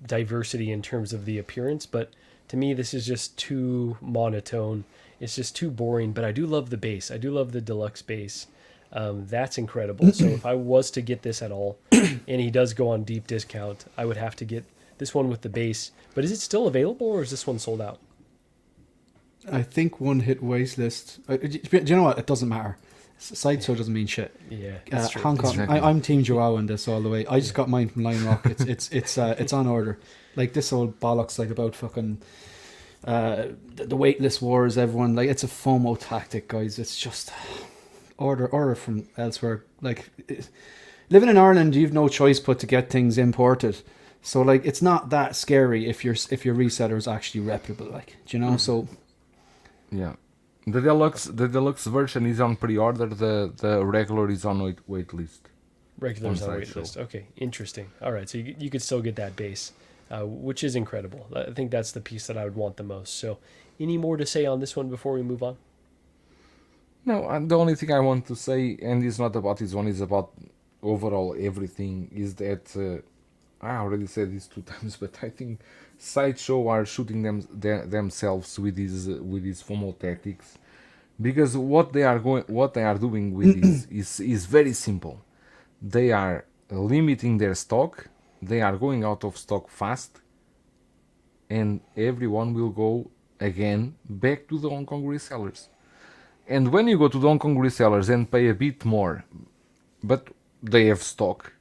diversity in terms of the appearance. But to me, this is just too monotone. It's just too boring. But I do love the base. I do love the deluxe base. That's incredible. So if I was to get this at all, and he does go on deep discount, I would have to get this one with the base. But is it still available or is this one sold out? I think one hit waste list. Do you know what? It doesn't matter. Sideshow doesn't mean shit. Yeah, that's true. Hong Kong. Exactly. I'm Team Joao on this all the way. I just got mine from Lion Rock. It's on order. Like this old bollocks, like about fucking the weightless wars. Everyone like it's a FOMO tactic, guys. It's just order from elsewhere. Like living in Ireland, you've no choice but to get things imported. So like it's not that scary if your reseller is actually reputable. Like do you know so. Yeah, the deluxe version is on pre-order. The regular is on wait list. Regulars on On wait Sideshow. list. Okay, interesting. All right, so you could still get that base, which is incredible. I think that's the piece that I would want the most. So, any more to say on this one before we move on? No, and the only thing I want to say, and it's not about this one, is about overall everything, is that I already said this 2 times, but I think Sideshow are shooting themselves with these FOMO tactics, because what they are doing with this is very simple. They are limiting their stock. They are going out of stock fast, and everyone will go again back to the Hong Kong resellers. And when you go to the Hong Kong resellers and pay a bit more, but they have stock,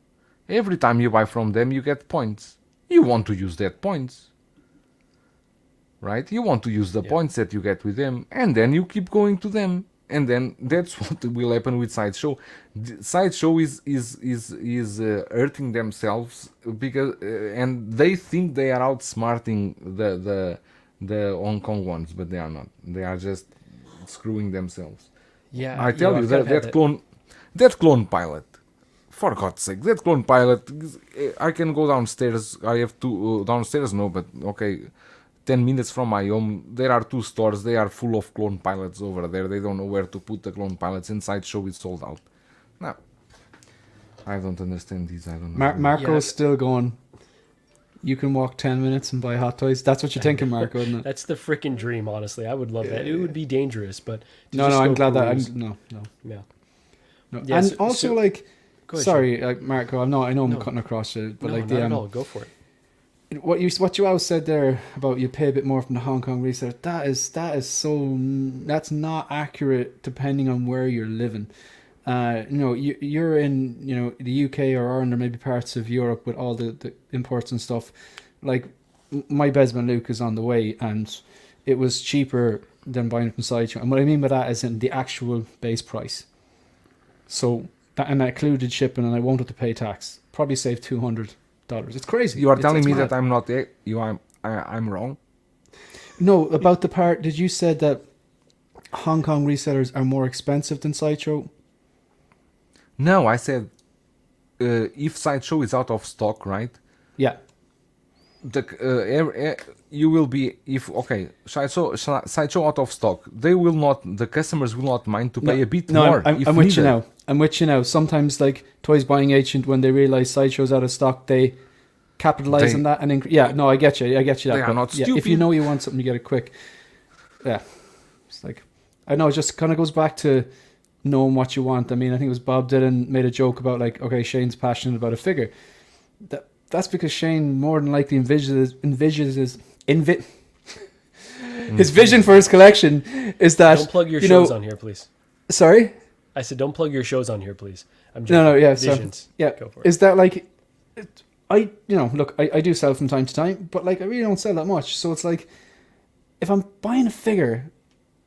every time you buy from them, you get points. You want to use that points, right? You want to use the points that you get with them, and then you keep going to them, and then that's what will happen with Sideshow. Sideshow is hurting themselves because and they think they are outsmarting the Hong Kong ones, but they are not. They are just screwing themselves. Yeah, I tell you that clone pilot. For God's sake, that clone pilot, I can go downstairs. I have to, downstairs no, but okay, 10 minutes from my home, there are 2 stores. They are full of clone pilots over there. They don't know where to put the clone pilots. Inside show is sold out. No, I don't understand this. I don't know. Marco's still going. You can walk 10 minutes and buy hot toys. That's what you're thinking, Marco, isn't it? That's the freaking dream, honestly. I would love that. It would be dangerous, but No, I'm glad that. No. Yeah. Yeah, and also, like, go ahead, sorry, like Marco, I know I'm cutting across you, but no, like not at all. Go for it. What you always said there about you pay a bit more from the Hong Kong reseller, that's not accurate depending on where you're living. You're in the UK or Ireland or maybe parts of Europe with all the imports and stuff. Like my Bespin Luke is on the way, and it was cheaper than buying it from Sideshow. And what I mean by that is in the actual base price. So and that included shipping, and I won't have to pay tax. Probably save $200. It's crazy. You are telling It's me mad. that I'm not I'm wrong. No, about the part. Did you said that Hong Kong resellers are more expensive than Sideshow? No, I said if Sideshow is out of stock, right? Yeah. You will be if okay. Sideshow out of stock. They will not. The customers will not mind to pay a bit more. I'm with you now. I'm with you now. Sometimes, like Toys Buying Agent, when they realize Sideshow's out of stock, they capitalize on that and yeah. No, I get you. I get you. That They are not yeah, stupid. if you know you want something, you get it quick. Yeah, it's like I know. It just kind of goes back to knowing what you want. I mean, I think it was Bob Dylan made a joke about like, okay, Shane's passionate about a figure. That's because Shane more than likely envisages his vision for his collection is that Don't plug your you shows know, on here, please. Sorry. I said don't plug your shows on here, please. I'm joking. No, yeah, Visions. so yeah, Go for it. is that like, look, I do sell from time to time, but like I really don't sell that much. So it's like, if I'm buying a figure,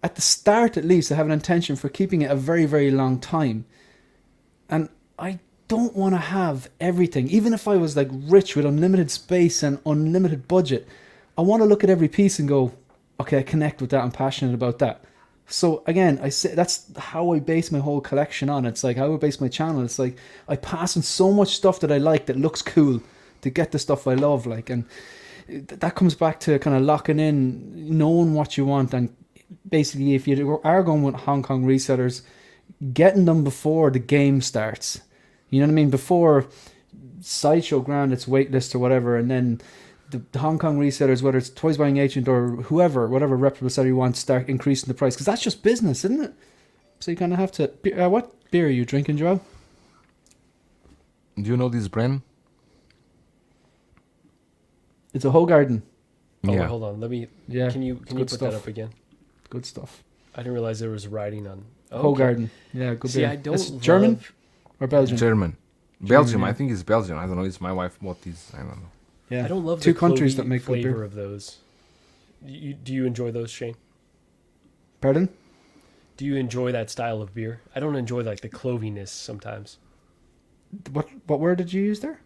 at the start at least, I have an intention for keeping it a very, very long time, and I don't want to have everything. Even if I was like rich with unlimited space and unlimited budget, I want to look at every piece and go, okay, I connect with that. I'm passionate about that. So again, I say that's how I base my whole collection on. It's like how I base my channel. It's like I pass on so much stuff that I like that looks cool to get the stuff I love. Like, and that comes back to kind of locking in, knowing what you want, and basically, if you are going with Hong Kong resellers, getting them before the game starts. You know what I mean? Before Sideshow Grand, its waitlist or whatever, and then the Hong Kong resellers, whether it's Toys Buying Agent or whoever, whatever reputable seller you want, start increasing the price, because that's just business, isn't it? So you kind of have to. What beer are you drinking, Joel? Do you know this brand? It's a Hogarden. Oh, Yeah. wait, hold on. Let me. Yeah, Can you it's put good that stuff. up again? Good stuff. I didn't realize there was writing on. Oh, okay. Hogarden. Yeah, good See, beer. I don't It's German love- or Belgian? German. Belgium. yeah. I think it's Belgium. I don't know. It's my wife bought this. I don't know. Yeah. I don't love two the countries clovey that make good flavor beer. of those. Do you enjoy those, Shane? Pardon? Do you enjoy that style of beer? I don't enjoy like the cloviness sometimes. What word did you use there?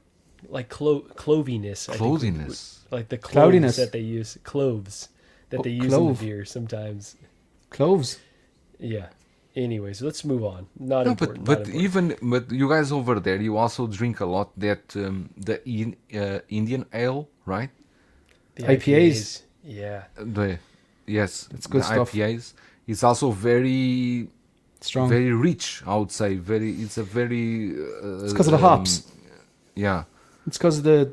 Like cloviness. I think Clothiness. like the cloves Cloudiness. that they use. Cloves that Oh, they use clove. in the beer sometimes. Cloves. Yeah. Anyways, let's move on. Not No, important. but not important. but you guys over there, you also drink a lot that Indian ale, right? The IPAs. Yeah. Yes, That's good the stuff. IPAs. It's also very Strong. very rich. I would say it's a very. It's because of the hops. Yeah. It's because the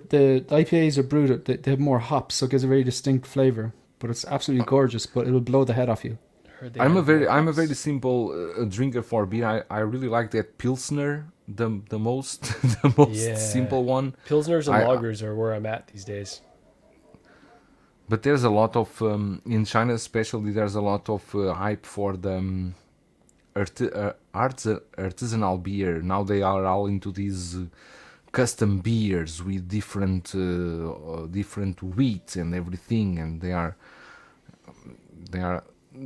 IPAs are brewed. They have more hops, so it gives a very distinct flavor. But it's absolutely gorgeous. But it'll blow the head off you. Heard they I'm have a more very hops. simple drinker for beer. I really like that Pilsner, the most the most Yeah. simple one. Pilsners and I- lagers are where I'm at these days. But there's a lot of in China, especially. There's a lot of hype for the artisanal beer. Now they are all into these custom beers with different wheat and everything, and they are.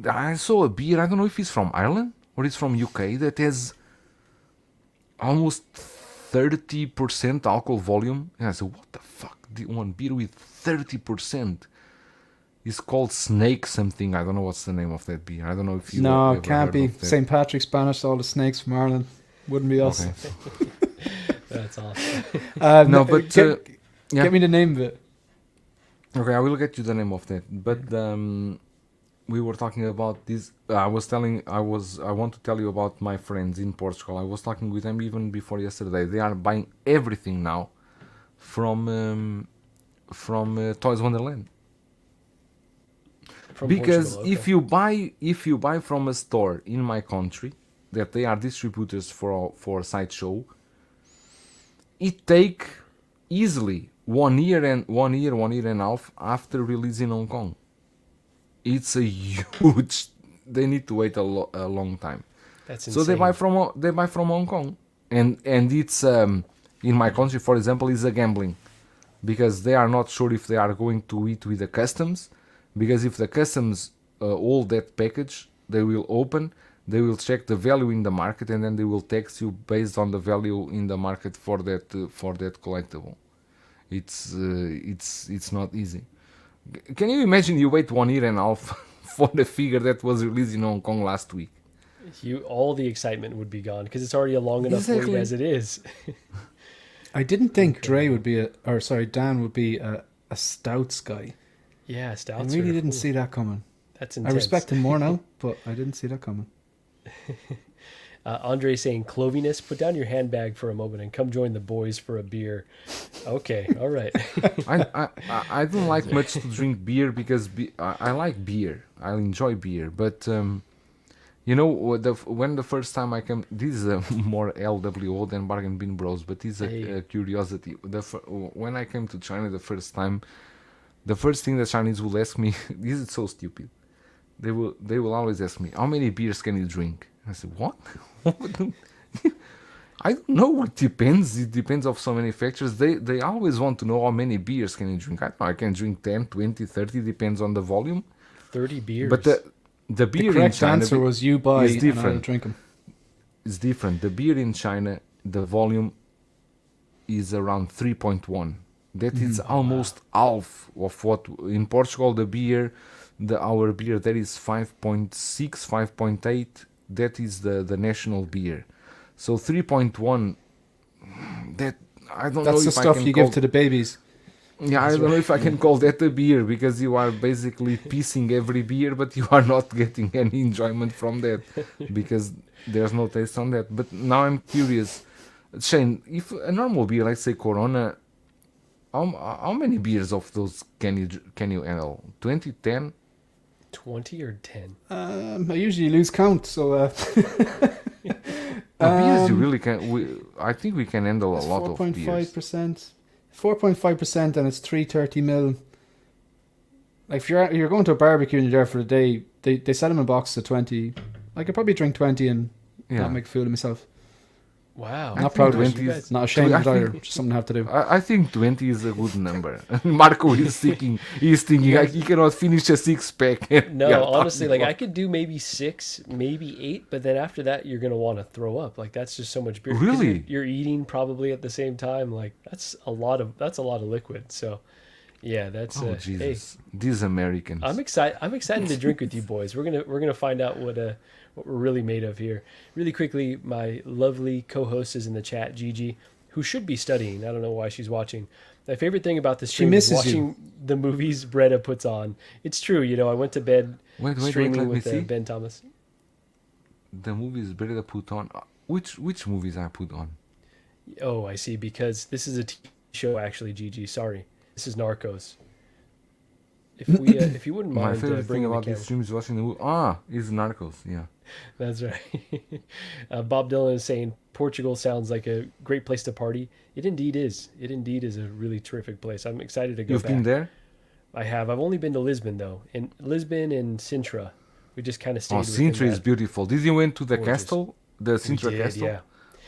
I saw a beer. I don't know if it's from Ireland or it's from UK that has almost 30% alcohol volume. And I said, what the fuck? One beer with 30%. It's called Snake something. I don't know what's the name of that beer. I don't know if you No, ever it can't heard be. of that. St. Patrick's banished all the snakes from Ireland. Wouldn't be us. Okay. That's awesome. No, but yeah. Get me the name of it. Okay, I will get you the name of that. But we were talking about this. I want to tell you about my friends in Portugal. I was talking with them even before yesterday. They are buying everything now from Toys Wonderland. From Because Portugal, okay. if you buy from a store in my country that they are distributors for Sideshow, it take easily 1 year and a half after release in Hong Kong. It's a huge. They need to wait a long time. That's So insane. they buy from Hong Kong, and it's in my country, for example, is a gambling, because they are not sure if they are going to eat with the customs, because if the customs hold that package, they will open, They will check the value in the market, and then they will tax you based on the value in the market for that collectible. It's not easy. Can you imagine you wait 1 year and a half for the figure that was released in Hong Kong last week? All the excitement would be gone because it's already a long enough Exactly. wait as it is. I didn't think Dan would be a stouts guy. Yeah, I stouts. really didn't see that coming. That's I intense. respect him more now, but I didn't see that coming. Andre saying, Cloviness, put down your handbag for a moment and come join the boys for a beer. Okay, all right. I don't like much to drink beer because I like beer. I enjoy beer, but you know when the first time I came, this is a more LWO than Bargain Bin Bros, but it's a curiosity. When I came to China the first time, the first thing the Chinese will ask me, this is so stupid. They will always ask me, how many beers can you drink? I said, what? I don't know. It depends. It depends of so many factors. They always want to know how many beers can you drink. I don't know. I can drink 10, 20, 30, depends on the volume. 30 beers. But the beer The correct in China answer was you buy is and I'll different. drink them. It's different. The beer in China, the volume is around 3.1. That is almost half of what in Portugal the beer, our beer there is 5.6, 5.8. That is the national beer. So 3.1. That I don't know. That's the if I stuff can you call, give to the babies. Yeah, I don't know if I can call that a beer because you are basically pissing every beer, but you are not getting any enjoyment from that because there's no taste on that. But now I'm curious, Shane, if a normal beer, let's say Corona, how many beers of those can you handle? 20, 10? 20 or 10? I usually lose count, so Beers you really can. I think we can handle a lot of beers. 4.5%. 4.5%, and it's 330 ml. Like if you're going to a barbecue and you're there for a day, they sell them in boxes of 20. I could probably drink 20 and not make a fool of myself. Wow. Not proud of it. 20 is, Not ashamed of it I either. think- Just something I have to do. I think 20 is a good number. Marco is thinking. He's thinking like he cannot finish a 6-pack. No, honestly, like I could do maybe 6, maybe 8, but then after that, you're gonna want to throw up. Like that's just so much beer. 'Cause Really? you're eating probably at the same time. Like that's a lot of liquid. So, yeah, that's Oh hey, Jesus! These Americans. I'm excited to drink with you boys. We're gonna find out what we're really made of here. Really quickly, my lovely co-host is in the chat, Gigi, who should be studying. I don't know why she's watching. My favorite thing about this stream is misses watching the movies Bretta puts on. It's true, you know. I went to bed Wait, streaming let me with see. Ben Thomas. The movies better put on. Which movies I put on? Oh, I see. Because this is a TV show, actually, Gigi. Sorry, this is Narcos. If you wouldn't My mind favorite thing bringing the about camera. this stream is watching the movie. Is Narcos. Yeah. That's right. Bob Dylan is saying Portugal sounds like a great place to party. It indeed is. It indeed is a really terrific place. I'm excited to go You've back. been there? I have. I've only been to Lisbon though. In Lisbon and Sintra, we just kind of stayed. Oh, within Sintra is that. beautiful. Did you went to the Gorgeous. castle? The We Sintra did, castle? yeah.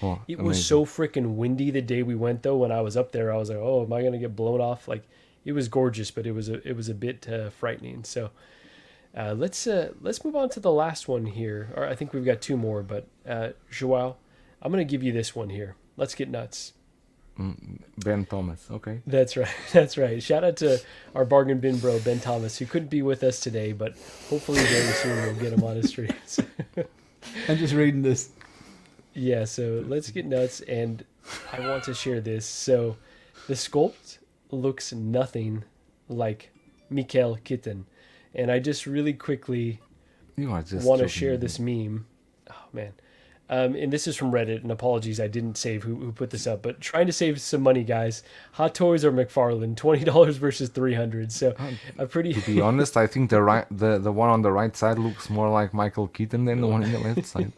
Oh, It was amazing. so freaking windy the day we went though. When I was up there, I was like, "Oh, am I gonna get blown off?" Like, it was gorgeous, but it was a bit frightening. So, let's move on to the last one here. Or I think we've got 2 more, but Joao, I'm gonna give you this one here. Let's get nuts. Ben Thomas. Okay. That's right. That's right. Shout out to our bargain bin bro Ben Thomas, who couldn't be with us today, but hopefully very soon we'll get him on his streams. I'm just reading this. Yeah, so let's get nuts, and I want to share this. So the sculpt looks nothing like Mikel Kitten, and I just really quickly You are just want to joking share with this me. meme. Oh man. And this is from Reddit, and apologies I didn't save who put this up, but trying to save some money, guys. Hot Toys or McFarlane, $20 versus $300. So a pretty To be honest, I think the one on the right side looks more like Michael Keaton than the one on the left side.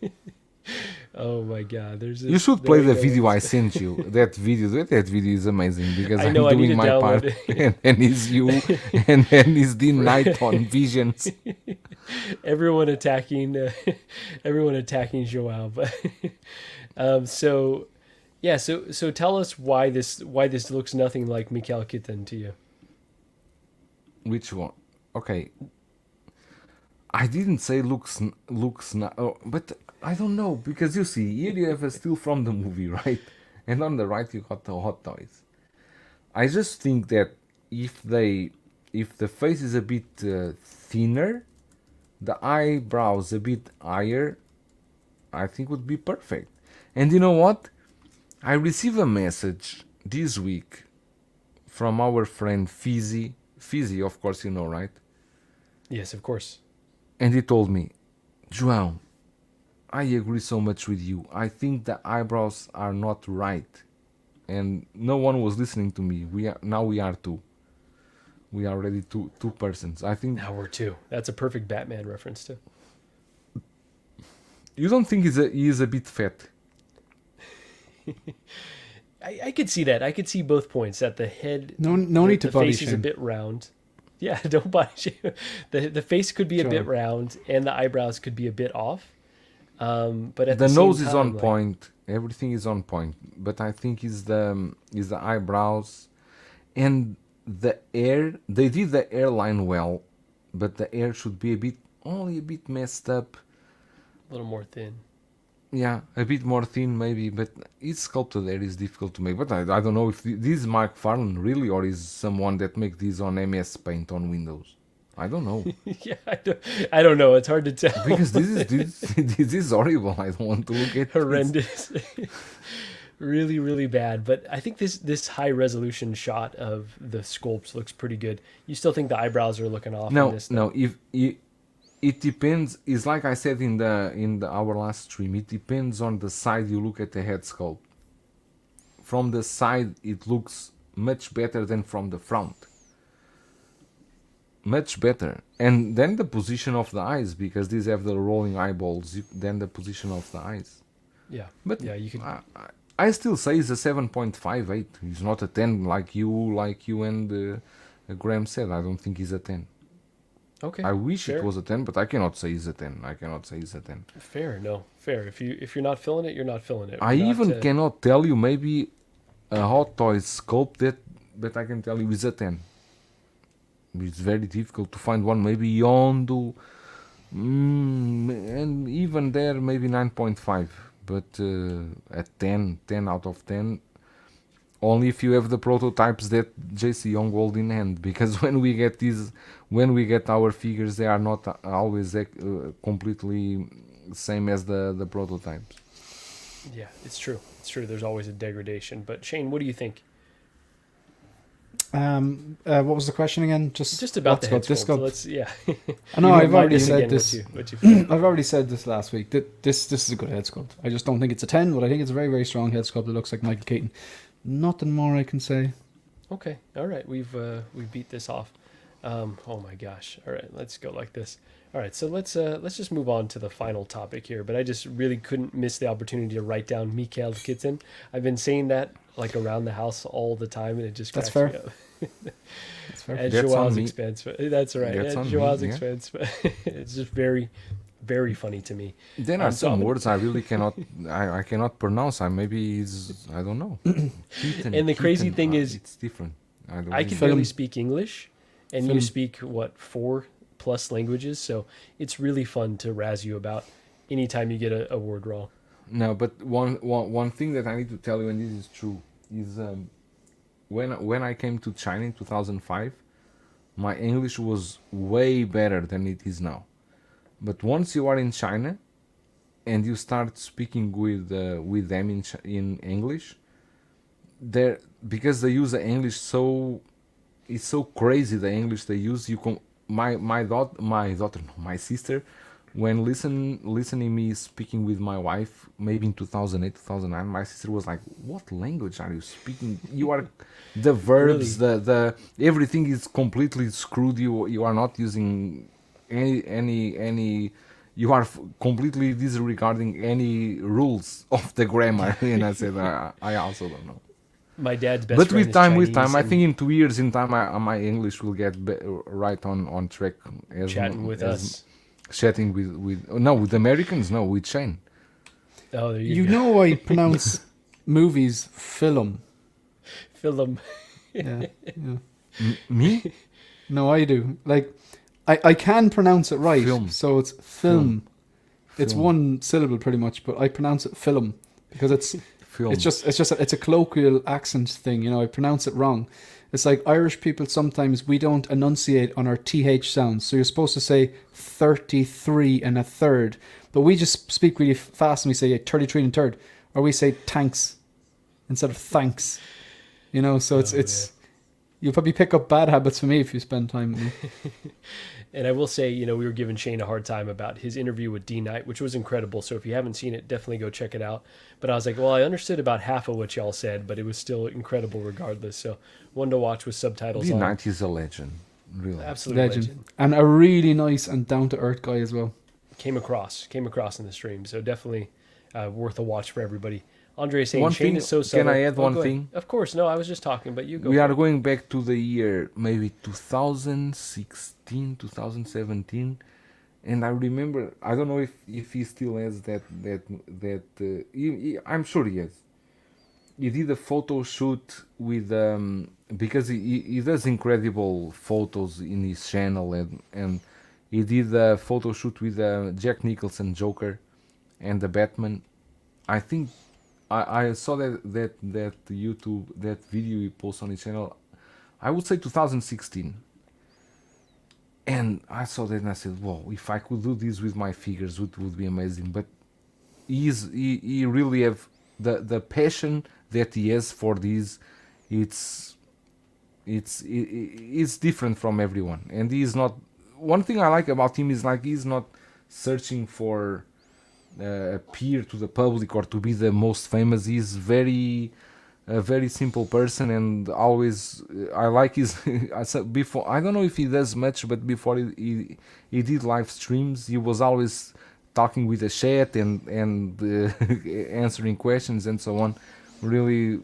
Oh my god, there's You should play there the it video goes. I sent you. That video is amazing because I I'm know, I need doing to my part download it. and then it's you and then it's the night on Visions. everyone attacking Joao. But so yeah, so tell us why this looks nothing like Mikel Kitten to you. Which one? Okay. I didn't say but I don't know because you see here you have a still from the movie, right? And on the right you got the hot toys. I just think that if the face is a bit thinner, the eyebrows a bit higher, I think would be perfect. And you know what? I received a message this week from our friend Fizzy. Fizzy, of course, you know, right? Yes, of course. And he told me, João, I agree so much with you. I think the eyebrows are not right. And no one was listening to me. We are two. We are already two persons. I think. Now we're two. That's a perfect Batman reference too. You don't think he is a bit fat? I could see that. I could see both points. That the head, No the, need to the body face is a shame. bit round. Yeah, don't body shame. The face could be a Sure. bit round, and the eyebrows could be a bit off. But at The the nose same is time, on like, point. Everything is on point. But I think is the eyebrows and the hair. They did the hairline well, but the hair should be only a bit messed up. a little more thin. Yeah, a bit more thin maybe, but it's sculpted hair is difficult to make. But I don't know if this is Mark Farland really, or is someone that make this on MS Paint on Windows. I don't know Yeah, I don't know. It's hard to tell. because this is horrible. I don't want to look at it. Horrendous. Really, really bad. But I think this high resolution shot of the sculpts looks pretty good. You still think the eyebrows are looking off? in No, this no. If it depends. It's like I said in our last stream. It depends on the side you look at the head sculpt. From the side, it looks much better than from the front. Much better. And then the position of the eyes, because these have the rolling eyeballs. Then the position of the eyes. Yeah, But yeah, you can. I still say it's a 7.58. It's not a 10 like you and Graham said. I don't think it's a 10. Okay. I wish fair. it was a 10, but I cannot say it's a 10. I cannot say it's a 10. Fair, no, fair. If you're not feeling it, you're not feeling it. I We're not, even cannot tell you maybe a Hot Toys sculpt that, but I can tell you it's a 10. It's very difficult to find one. Maybe Yondu, and even there maybe 9.5. But a 10 out of 10, only if you have the prototypes that JC Young hold in hand. Because when we get our figures, they are not always completely same as the prototypes. Yeah, it's true. It's true. There's always a degradation. But Shane, what do you think? What was the question again? Just about the head this sculpt. So let's, yeah. I know You I've remind already us said again this. What you feel. I've already said this last week. That this is a good head sculpt. I just don't think it's a 10, but I think it's a very, very strong head sculpt. It looks like Michael Keaton. Nothing more I can say. Okay. All right. We've beat this off. Oh my gosh. All right. Let's go like this. All right. So let's just move on to the final topic here. But I just really couldn't miss the opportunity to write down Mikael Kitten. I've been saying that like around the house all the time, and it just That's cracks fair. me up. That's fair. At That's on Joao's me. expense. That's right. That's At on me, Joao's yeah. expense. It's just very, very funny to me. There are So some I'm- words I really cannot I cannot pronounce. I don't know. Keaton, And the crazy Keaton, thing is, it's different. I can really- barely Film. speak English, and you Film. speak, what, 4+ languages? So it's really fun to razz you about anytime you get a word wrong. No, but one thing that I need to tell you, and this is true, is when I came to China in 2005, my English was way better than it is now. But once you are in China and you start speaking with them in English, there, because they use the English it's so crazy, the English they use. My sister, when listening me speaking with my wife, maybe in 2008, 2009, my sister was like, "What language are you speaking? You are the verbs, the everything is completely screwed. You are not using any. You are completely disregarding any rules of the grammar." And I said, "I also don't know." My dad's best But friend with is time, Chinese, I and think in 2 years, my English will get right on track. As chatting with us. Chatting with Americans, no, with Shane. Oh, there you You go. know I pronounce movies film. Film. Yeah. Me? No, I do. Like, I can pronounce it right. Film. So it's film. It's Film. one syllable pretty much, but I pronounce it film because it's Film. it's a colloquial accent thing. You know, I pronounce it wrong. It's like Irish people sometimes we don't enunciate on our th sounds. So you're supposed to say 33 and a third, but we just speak really fast and we say 33 and a third, or we say tanks instead of thanks. You know, so it's you'll probably pick up bad habits from me if you spend time with me. And I will say, we were giving Shane a hard time about his interview with D Knight, which was incredible. So if you haven't seen it, definitely go check it out. But I was like, well, I understood about half of what y'all said, but it was still incredible regardless. So one to watch with subtitles on. D-Night is a legend, really. Absolute legend. And a really nice and down to earth guy as well. Came across in the stream. So definitely worth a watch for everybody. Andre is saying One Shane thing, is so subtle. can I add one go ahead. thing? Of course. No, I was just talking, but you go. We for are it. going back to the year maybe 2016, 2017, and I remember, I don't know if he still has I'm sure he has. He did a photo shoot with because he does incredible photos in his channel, and he did a photo shoot with Jack Nicholson Joker and the Batman. I think I saw that YouTube, that video he posted on his channel, I would say 2016. And I saw that and I said, "Whoa! If I could do this with my figures, it would be amazing." But he really have the passion that he has for this. It's different from everyone, and he's not. One thing I like about him is like he's not searching for appear to the public or to be the most famous. He's a very simple person, and always I like his before. I don't know if he does much, but before he did live streams, he was always talking with the chat and answering questions and so on. Really.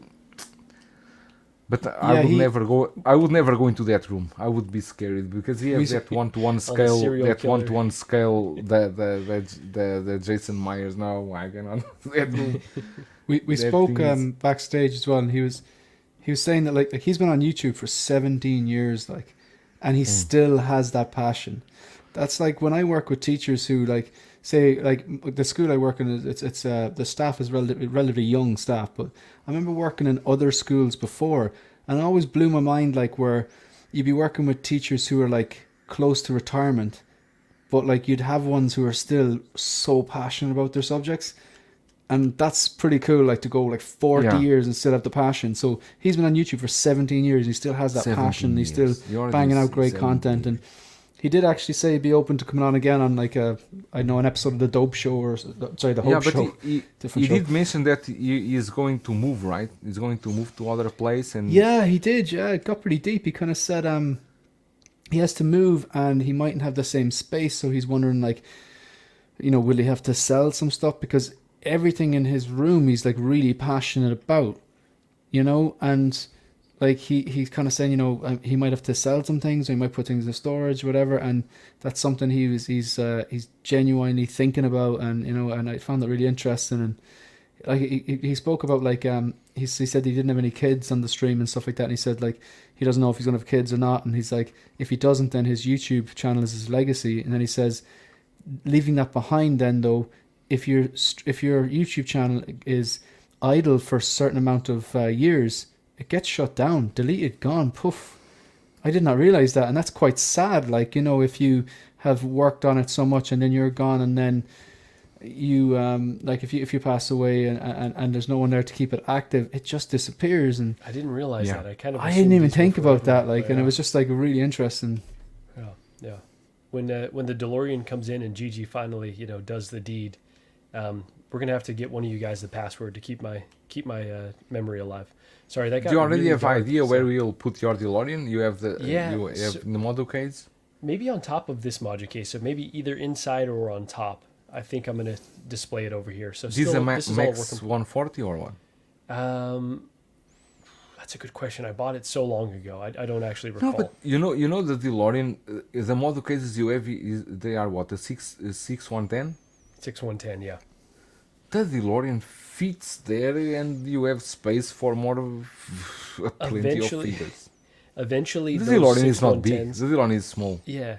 But I would never go into that room. I would be scared because he has that one-to-one scale. The Jason Myers. No, I cannot. That room. We spoke backstage as well, and he was saying that like he's been on YouTube for 17 years, like, and he still has that passion. That's like when I work with teachers who like say like the school I work in, it's the staff is relatively young staff, but I remember working in other schools before, and it always blew my mind like where you'd be working with teachers who are like close to retirement, but like you'd have ones who are still so passionate about their subjects. And that's pretty cool, like to go like 40 years and still have the passion. So he's been on YouTube for 17 years. He still has that passion. He's still banging out great content. And he did actually say he'd be open to coming on again on like an episode of the Dope Show or sorry, the Hope Show. He did mention that he is going to move, right? He's going to move to other place. And yeah, he did. Yeah, it got pretty deep. He kind of said he has to move and he mightn't have the same space. So he's wondering like, will he have to sell some stuff because everything in his room he's like really passionate about, and like he's kind of saying he might have to sell some things, or he might put things in storage, whatever, and that's something he's genuinely thinking about, and and I found that really interesting. And like he spoke about like he said he didn't have any kids on the stream and stuff like that, and he said like he doesn't know if he's gonna have kids or not, and he's like if he doesn't, then his YouTube channel is his legacy. And then he says leaving that behind, then though, if your YouTube channel is idle for a certain amount of years, it gets shut down, deleted, gone, poof. I did not realize that, and that's quite sad. Like if you have worked on it so much and then you're gone, and then you like if you pass away and there's no one there to keep it active, it just disappears. And I didn't realize that. I didn't even think about that. Like, and it was just like really interesting. Yeah. When the DeLorean comes in and Gigi finally does the deed. We're gonna have to get one of you guys the password to keep my memory alive. Sorry, that got. Do you already really have dark, idea where we'll put your DeLorean? You have the the model case. Maybe on top of this module case, so maybe either inside or on top. I think I'm gonna display it over here. So this is a Max all working. 140 or what? That's a good question. I bought it so long ago. I don't actually recall. No, but you know the DeLorean, the model cases you have, they are what, a 6110? 6110, yeah. The DeLorean fits there, and you have space for more plenty of figures. Eventually, the those DeLorean is not big. 6110s The DeLorean is small. Yeah.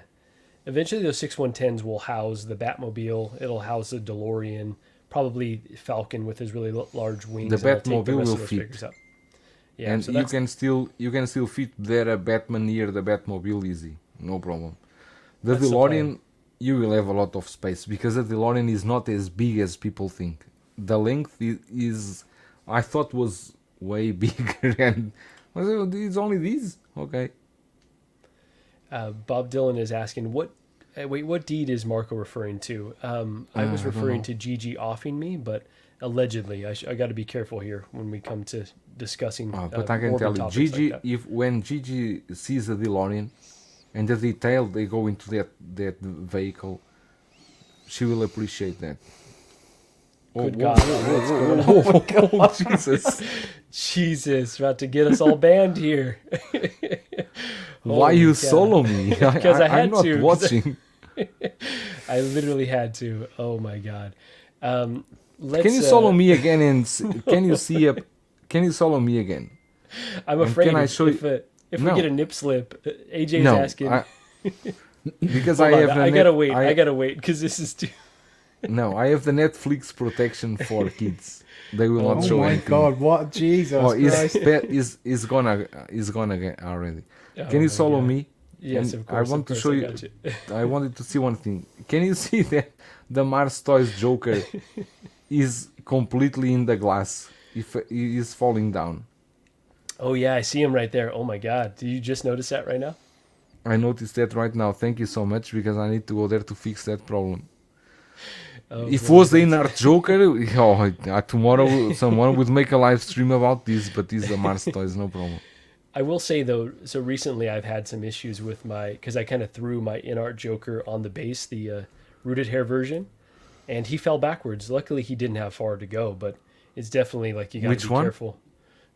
Eventually, those 6110s will house the Batmobile. It'll house the DeLorean, probably Falcon with his really large wings. The and it'll take the Batmobile rest will of those fit. figures up. Yeah, And so you that's can still fit there a Batman near the Batmobile easy, no problem. The That's the DeLorean, you will have a lot of space because the DeLorean is not as big as people think. The length is I thought was way bigger, and it's only this. Okay. Bob Dylan is asking what deed is Marco referring to? I was I don't referring know. to Gigi offing me, but allegedly, I got to be careful here when we come to discussing. But I can morbid tell you, topics Gigi, like that. if when Gigi sees a DeLorean and the detail they go into that vehicle, she will appreciate that. Good whoa, God, what's going on? Oh, Jesus! Jesus, about to get us all banned here. Why Holy you cow. solo me? Because I had I'm not to, 'cause watching. I literally had to. Oh my God. Let's, Can you solo me again? And can you see up? Can you solo me again? I'm and afraid can I if, show if, you- uh, if No. we get a nip slip, AJ's No, asking. because Hold I on, have. I gotta wait. I gotta wait because this is too. No, I have the Netflix protection for kids. They will Oh not show my anything. God! What Jesus Oh, Christ! is gonna get already. Oh Can you my solo God. me? Yes, And of course. I want of to course, show I you. got you. I wanted to see one thing. Can you see that the Mars Toys Joker is completely in the glass? If he is falling down, Oh yeah, I see him right there. Oh my God, did you just notice that right now? I noticed that right now. Thank you so much because I need to go there to fix that problem. Oh, If boy, was the that's- InArt Joker, tomorrow someone would make a live stream about this. But this is the Mars Toys, no problem. I will say though, so recently I've had some issues with because I kind of threw my InArt Joker on the base, the rooted hair version, and he fell backwards. Luckily, he didn't have far to go, but it's definitely like you got Which to be one? careful.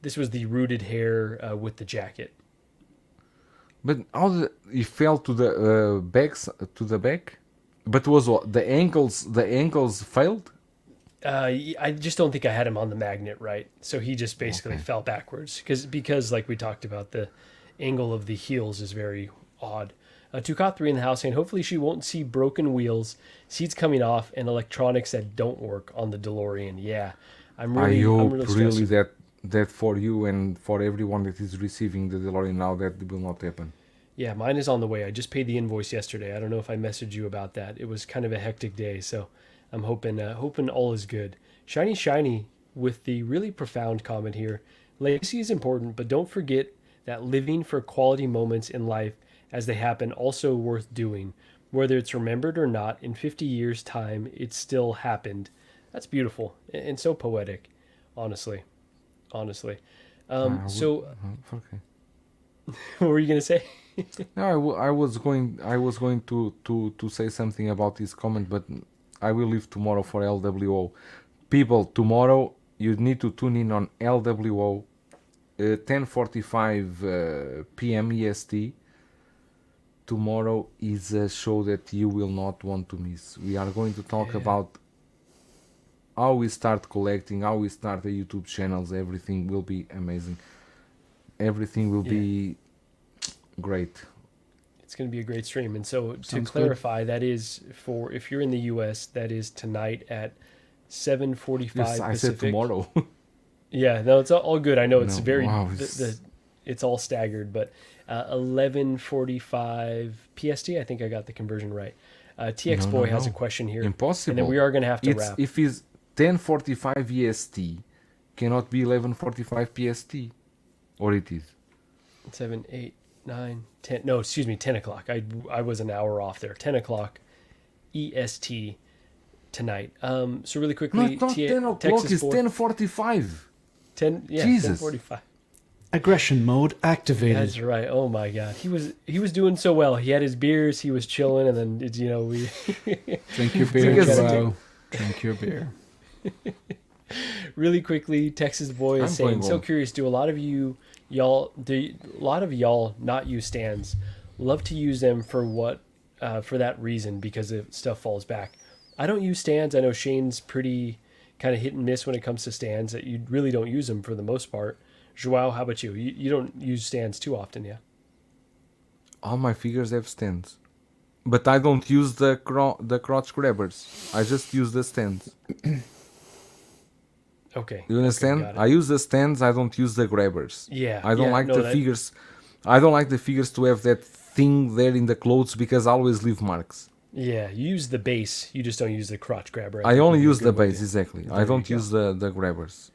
This was the rooted hair with the jacket. But he fell to the to the back. But was what the ankles? The ankles failed. I just don't think I had him on the magnet right, so he just basically Okay. fell backwards because like we talked about, the angle of the heels is very odd. Tukat3 in the house saying hopefully she won't see broken wheels, seats coming off, and electronics that don't work on the DeLorean. Yeah, I'm I really hope stressed. really that for you and for everyone that is receiving the DeLorean now that will not happen. Yeah, mine is on the way. I just paid the invoice yesterday. I don't know if I messaged you about that. It was kind of a hectic day, so I'm hoping all is good. Shiny with the really profound comment here. Legacy is important, but don't forget that living for quality moments in life as they happen also worth doing. Whether it's remembered or not, in 50 years' time, it still happened. That's beautiful and so poetic, honestly. Honestly. So, Okay. what were you going to say? No, I was going to say something about this comment, but I will leave tomorrow for LWO. People, tomorrow you need to tune in on LWO, 10:45 p.m. EST. Tomorrow is a show that you will not want to miss. We are going to talk about how we start collecting, how we start the YouTube channels. Everything will be amazing. Everything will be great. It's going to be a great stream. And so to Sounds clarify, that is for, if you're in the US, that is tonight at 7:45 Yes, I said Pacific. tomorrow. Yeah, no, it's all good. I know it's No, very, wow, it's all staggered, but 11:45 PST, I think I got the conversion right. TX No, Boy no, has a no. question here. Impossible. And then we are going to have to It's wrap. if it's 10:45 EST, cannot be 11:45 PST, or it is. 7, 8, 9, 10. No, excuse me, 10 o'clock. I was an hour off there. 10 o'clock EST tonight. So really No, quickly, it's not 10 o'clock. Texas It's boy- 10:45. 10, yeah, Jesus. 10:45. Aggression mode activated. That's right. Oh my God, he was doing so well. He had his beers, he was chilling, and then we. Drink your beer, Because- Joao. Drink your beer. Really quickly, Texas boy is I'm saying, going so home. curious. Do a lot of y'all not use stands? Love to use them for what? For that reason, because if stuff falls back. I don't use stands. I know Shane's pretty kind of hit and miss when it comes to stands. That you really don't use them for the most part. Joao, how about you? You don't use stands too often, yeah? All my figures have stands. but I don't use the crotch grabbers. I just use the stands. Okay. You understand? got it. I use the stands. I don't use the grabbers. Yeah. I don't yeah, like no, the that- figures. I don't like the figures to have that thing there in the clothes because I always leave marks. Yeah, you use the base. You just don't use the crotch grabber. I think only would be a use the good way base, to- exactly. There I you don't go. use the grabbers.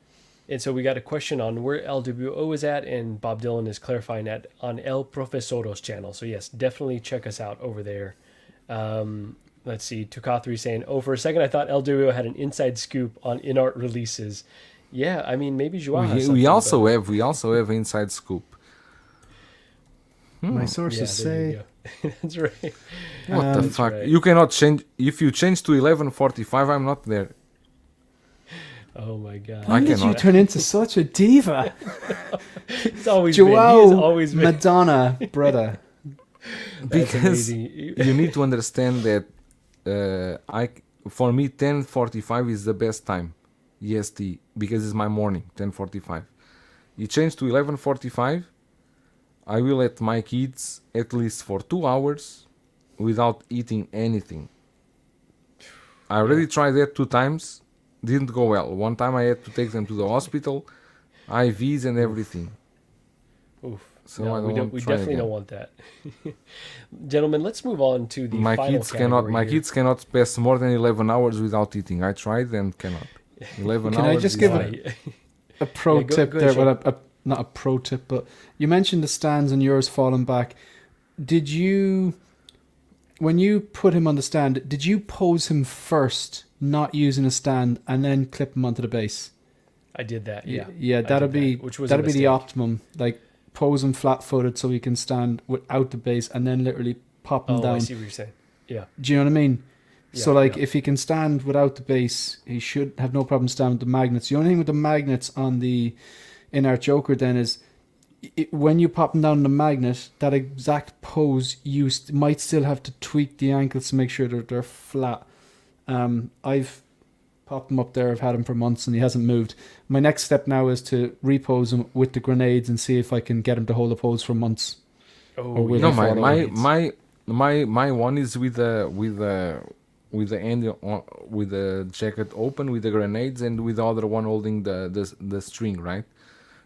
And so we got a question on where LWO is at, and Bob Dylan is clarifying that on El Profesoro's channel. So yes, definitely check us out over there. Let's see, Tukathri saying, "Oh, for a second I thought LWO had an inside scoop on InArt releases." Yeah, I mean maybe Joao has We something, also have inside scoop. My but- sources yeah, there you say go. That's right. What the That's fuck? right. You cannot change. If you change to 11:45, I'm not there. Oh my god. When did you cannot. turn into such a diva? It's always been. He has Joao always been. Madonna, brother. That's Because amazing. you need to understand that for me 10:45 is the best time, EST, because it's my morning 10:45. You change to 11:45, I will let my kids at least for 2 hours without eating anything. I already tried that 2 times, didn't go well. One time I had to take them to the hospital, IVs and everything. Oof. So No, I don't we want to try definitely again. don't want that. Gentlemen, let's move on to the My final kids cannot. category My here. kids cannot pass more than 11 hours without eating. I tried and cannot. 11 Can I hours. just is give like- A pro Yeah, go- tip go ahead, there, but not a pro tip, but you mentioned the stands and yours falling back. Did you, when you put him on the stand, did you pose him first, not using a stand, and then clip him onto the base? I did that. Yeah. Yeah, I that'd did be that, which was that'd a be the mistake. optimum. Like pose him flat-footed so he can stand without the base, and then literally pop him Oh, down. I see what you're saying. Yeah. Do you know what I mean? So Yeah, like yeah. if he can stand without the base, he should have no problem standing with the magnets. The only thing with the magnets on the InArt Joker then is when you pop him down the magnet, that exact pose you might still have to tweak the ankles to make sure that they're flat. I've popped him up there. I've had him for months and he hasn't moved. My next step now is to repose him with the grenades and see if I can get him to hold the pose for months. Oh, will No, he fall my one is with the end with the jacket open with the grenades and with the other one holding the string, right?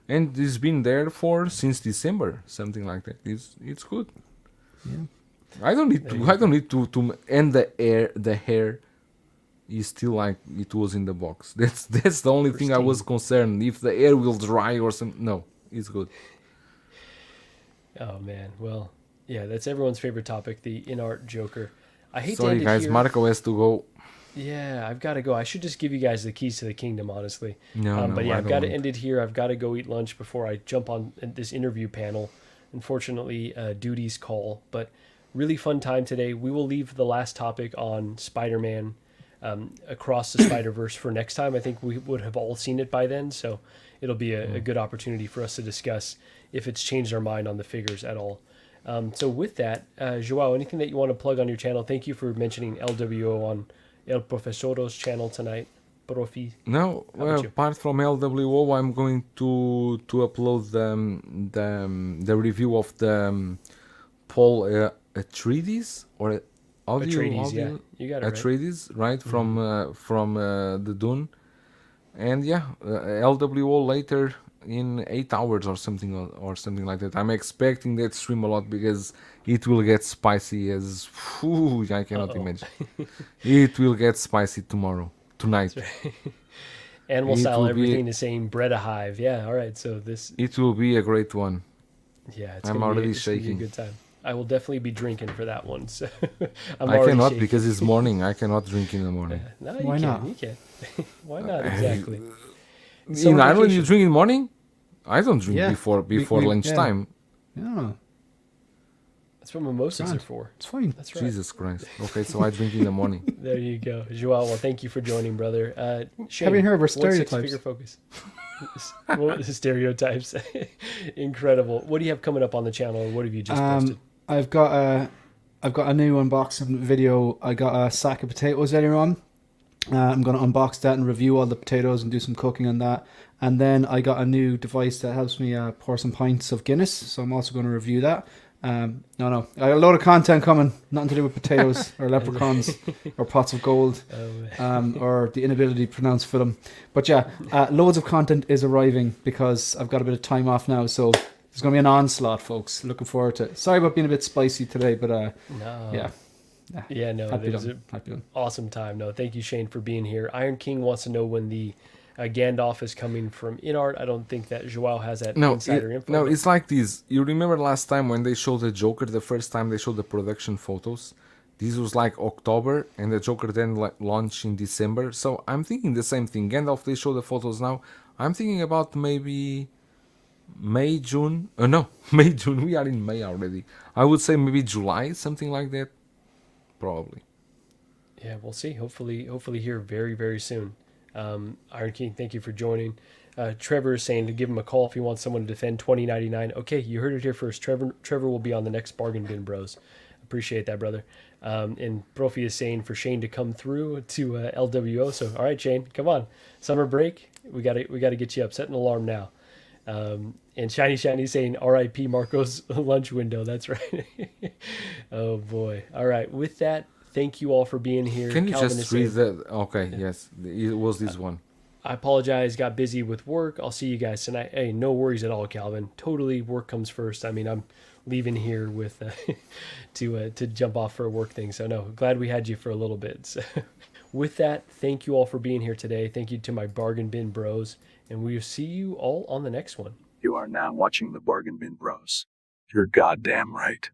And it's been there since December, something like that. It's good. Yeah. I don't need to and the hair is still like it was in the box. That's the only thing I was concerned if the hair will dry or something. No, it's good. Oh man. Well, yeah, that's everyone's favorite topic, the InArt Joker. I hate to Sorry end it guys, here. Marco has to go. Yeah, I've got to go. I should just give you guys the keys to the kingdom, honestly. No, But yeah, I I've don't got to want. end it here. I've got to go eat lunch before I jump on this interview panel. Unfortunately, duties call. But really fun time today. We will leave the last topic on Spider-Man across the Spider-Verse for next time. I think we would have all seen it by then, so it'll be a good opportunity for us to discuss if it's changed our mind on the figures at all. So with that, Joao, anything that you want to plug on your channel? Thank you for mentioning LWO on El Profesoro's channel tonight. Profi. No, How about you? apart from LWO, I'm going to upload the review of the Paul Atreides or Atreides, yeah. You got it right. Atreides, right from the Dune, and yeah, LWO later in 8 hours or something like that. I'm expecting that stream a lot because it will get spicy as I cannot imagine. It will get spicy tonight. Animal It style, will be- everything the same. Bread a hive. Yeah, all right. So this, It will be a great one. yeah, it's I'm gonna already be, it's gonna be a shaking. good time. I will definitely be drinking for that one. So I'm I already cannot shaking. because it's morning. I cannot drink in the morning. No, Why you not? can. You can. Why not exactly? In Summer Ireland, you vacation. drink in the morning. I don't drink Yeah. before We- lunchtime. Yeah, That's what mimosas Grand. are for. it's fine. That's right. Jesus Christ. Okay, so I drink in the morning. There you go, Joao. Well, thank you for joining, brother. Shane, Have you heard of our what's stereotypes? six-figure focus? What stereotypes? Incredible. What do you have coming up on the channel, or what have you just posted? I've got a new unboxing video. I got a sack of potatoes earlier on. I'm going to unbox that and review all the potatoes and do some cooking on that. And then I got a new device that helps me pour some pints of Guinness. So I'm also going to review that. No. I got a load of content coming. Nothing to do with potatoes or leprechauns or pots of gold, or the inability to pronounce film. But yeah, loads of content is arriving because I've got a bit of time off now. So there's going to be an onslaught, folks. Looking forward to it. Sorry about being a bit spicy today, but No. yeah. Yeah, no, Happy it was done. Happy done. an awesome time. No, thank you, Shane, for being here. Iron King wants to know when the Gandalf is coming from InArt. I don't think that Joao has that insider info. No, but- it's like this. You remember last time when they showed the Joker, the first time they showed the production photos? This was like October, and the Joker then launched in December. So I'm thinking the same thing. Gandalf, they show the photos now. I'm thinking about maybe May, June. No, May, June. We are in May already. I would say maybe July, something like that. Probably. Yeah, we'll see. Hopefully here very, very soon. Iron King, thank you for joining. Trevor is saying to give him a call if he wants someone to defend 2099. Okay, you heard it here first. Trevor will be on the next Bargain Bin Bros. Appreciate that, brother. And Brophy is saying for Shane to come through to LWO. So, all right, Shane, come on. Summer break. We got to get you up. Set an alarm now. And Shiny saying R.I.P. Marco's lunch window. That's right. Oh boy. All right. With that, thank you all for being here. Can you Calvin just is saying- read that? Okay, yes. It was this one. I apologize. Got busy with work. I'll see you guys tonight. Hey, no worries at all, Calvin. Totally, work comes first. I mean, I'm leaving here with to jump off for a work thing. So no, glad we had you for a little bit. So, with that, thank you all for being here today. Thank you to my Bargain Bin Bros, and we'll see you all on the next one. You are now watching the Bargain Bin Bros. You're goddamn right.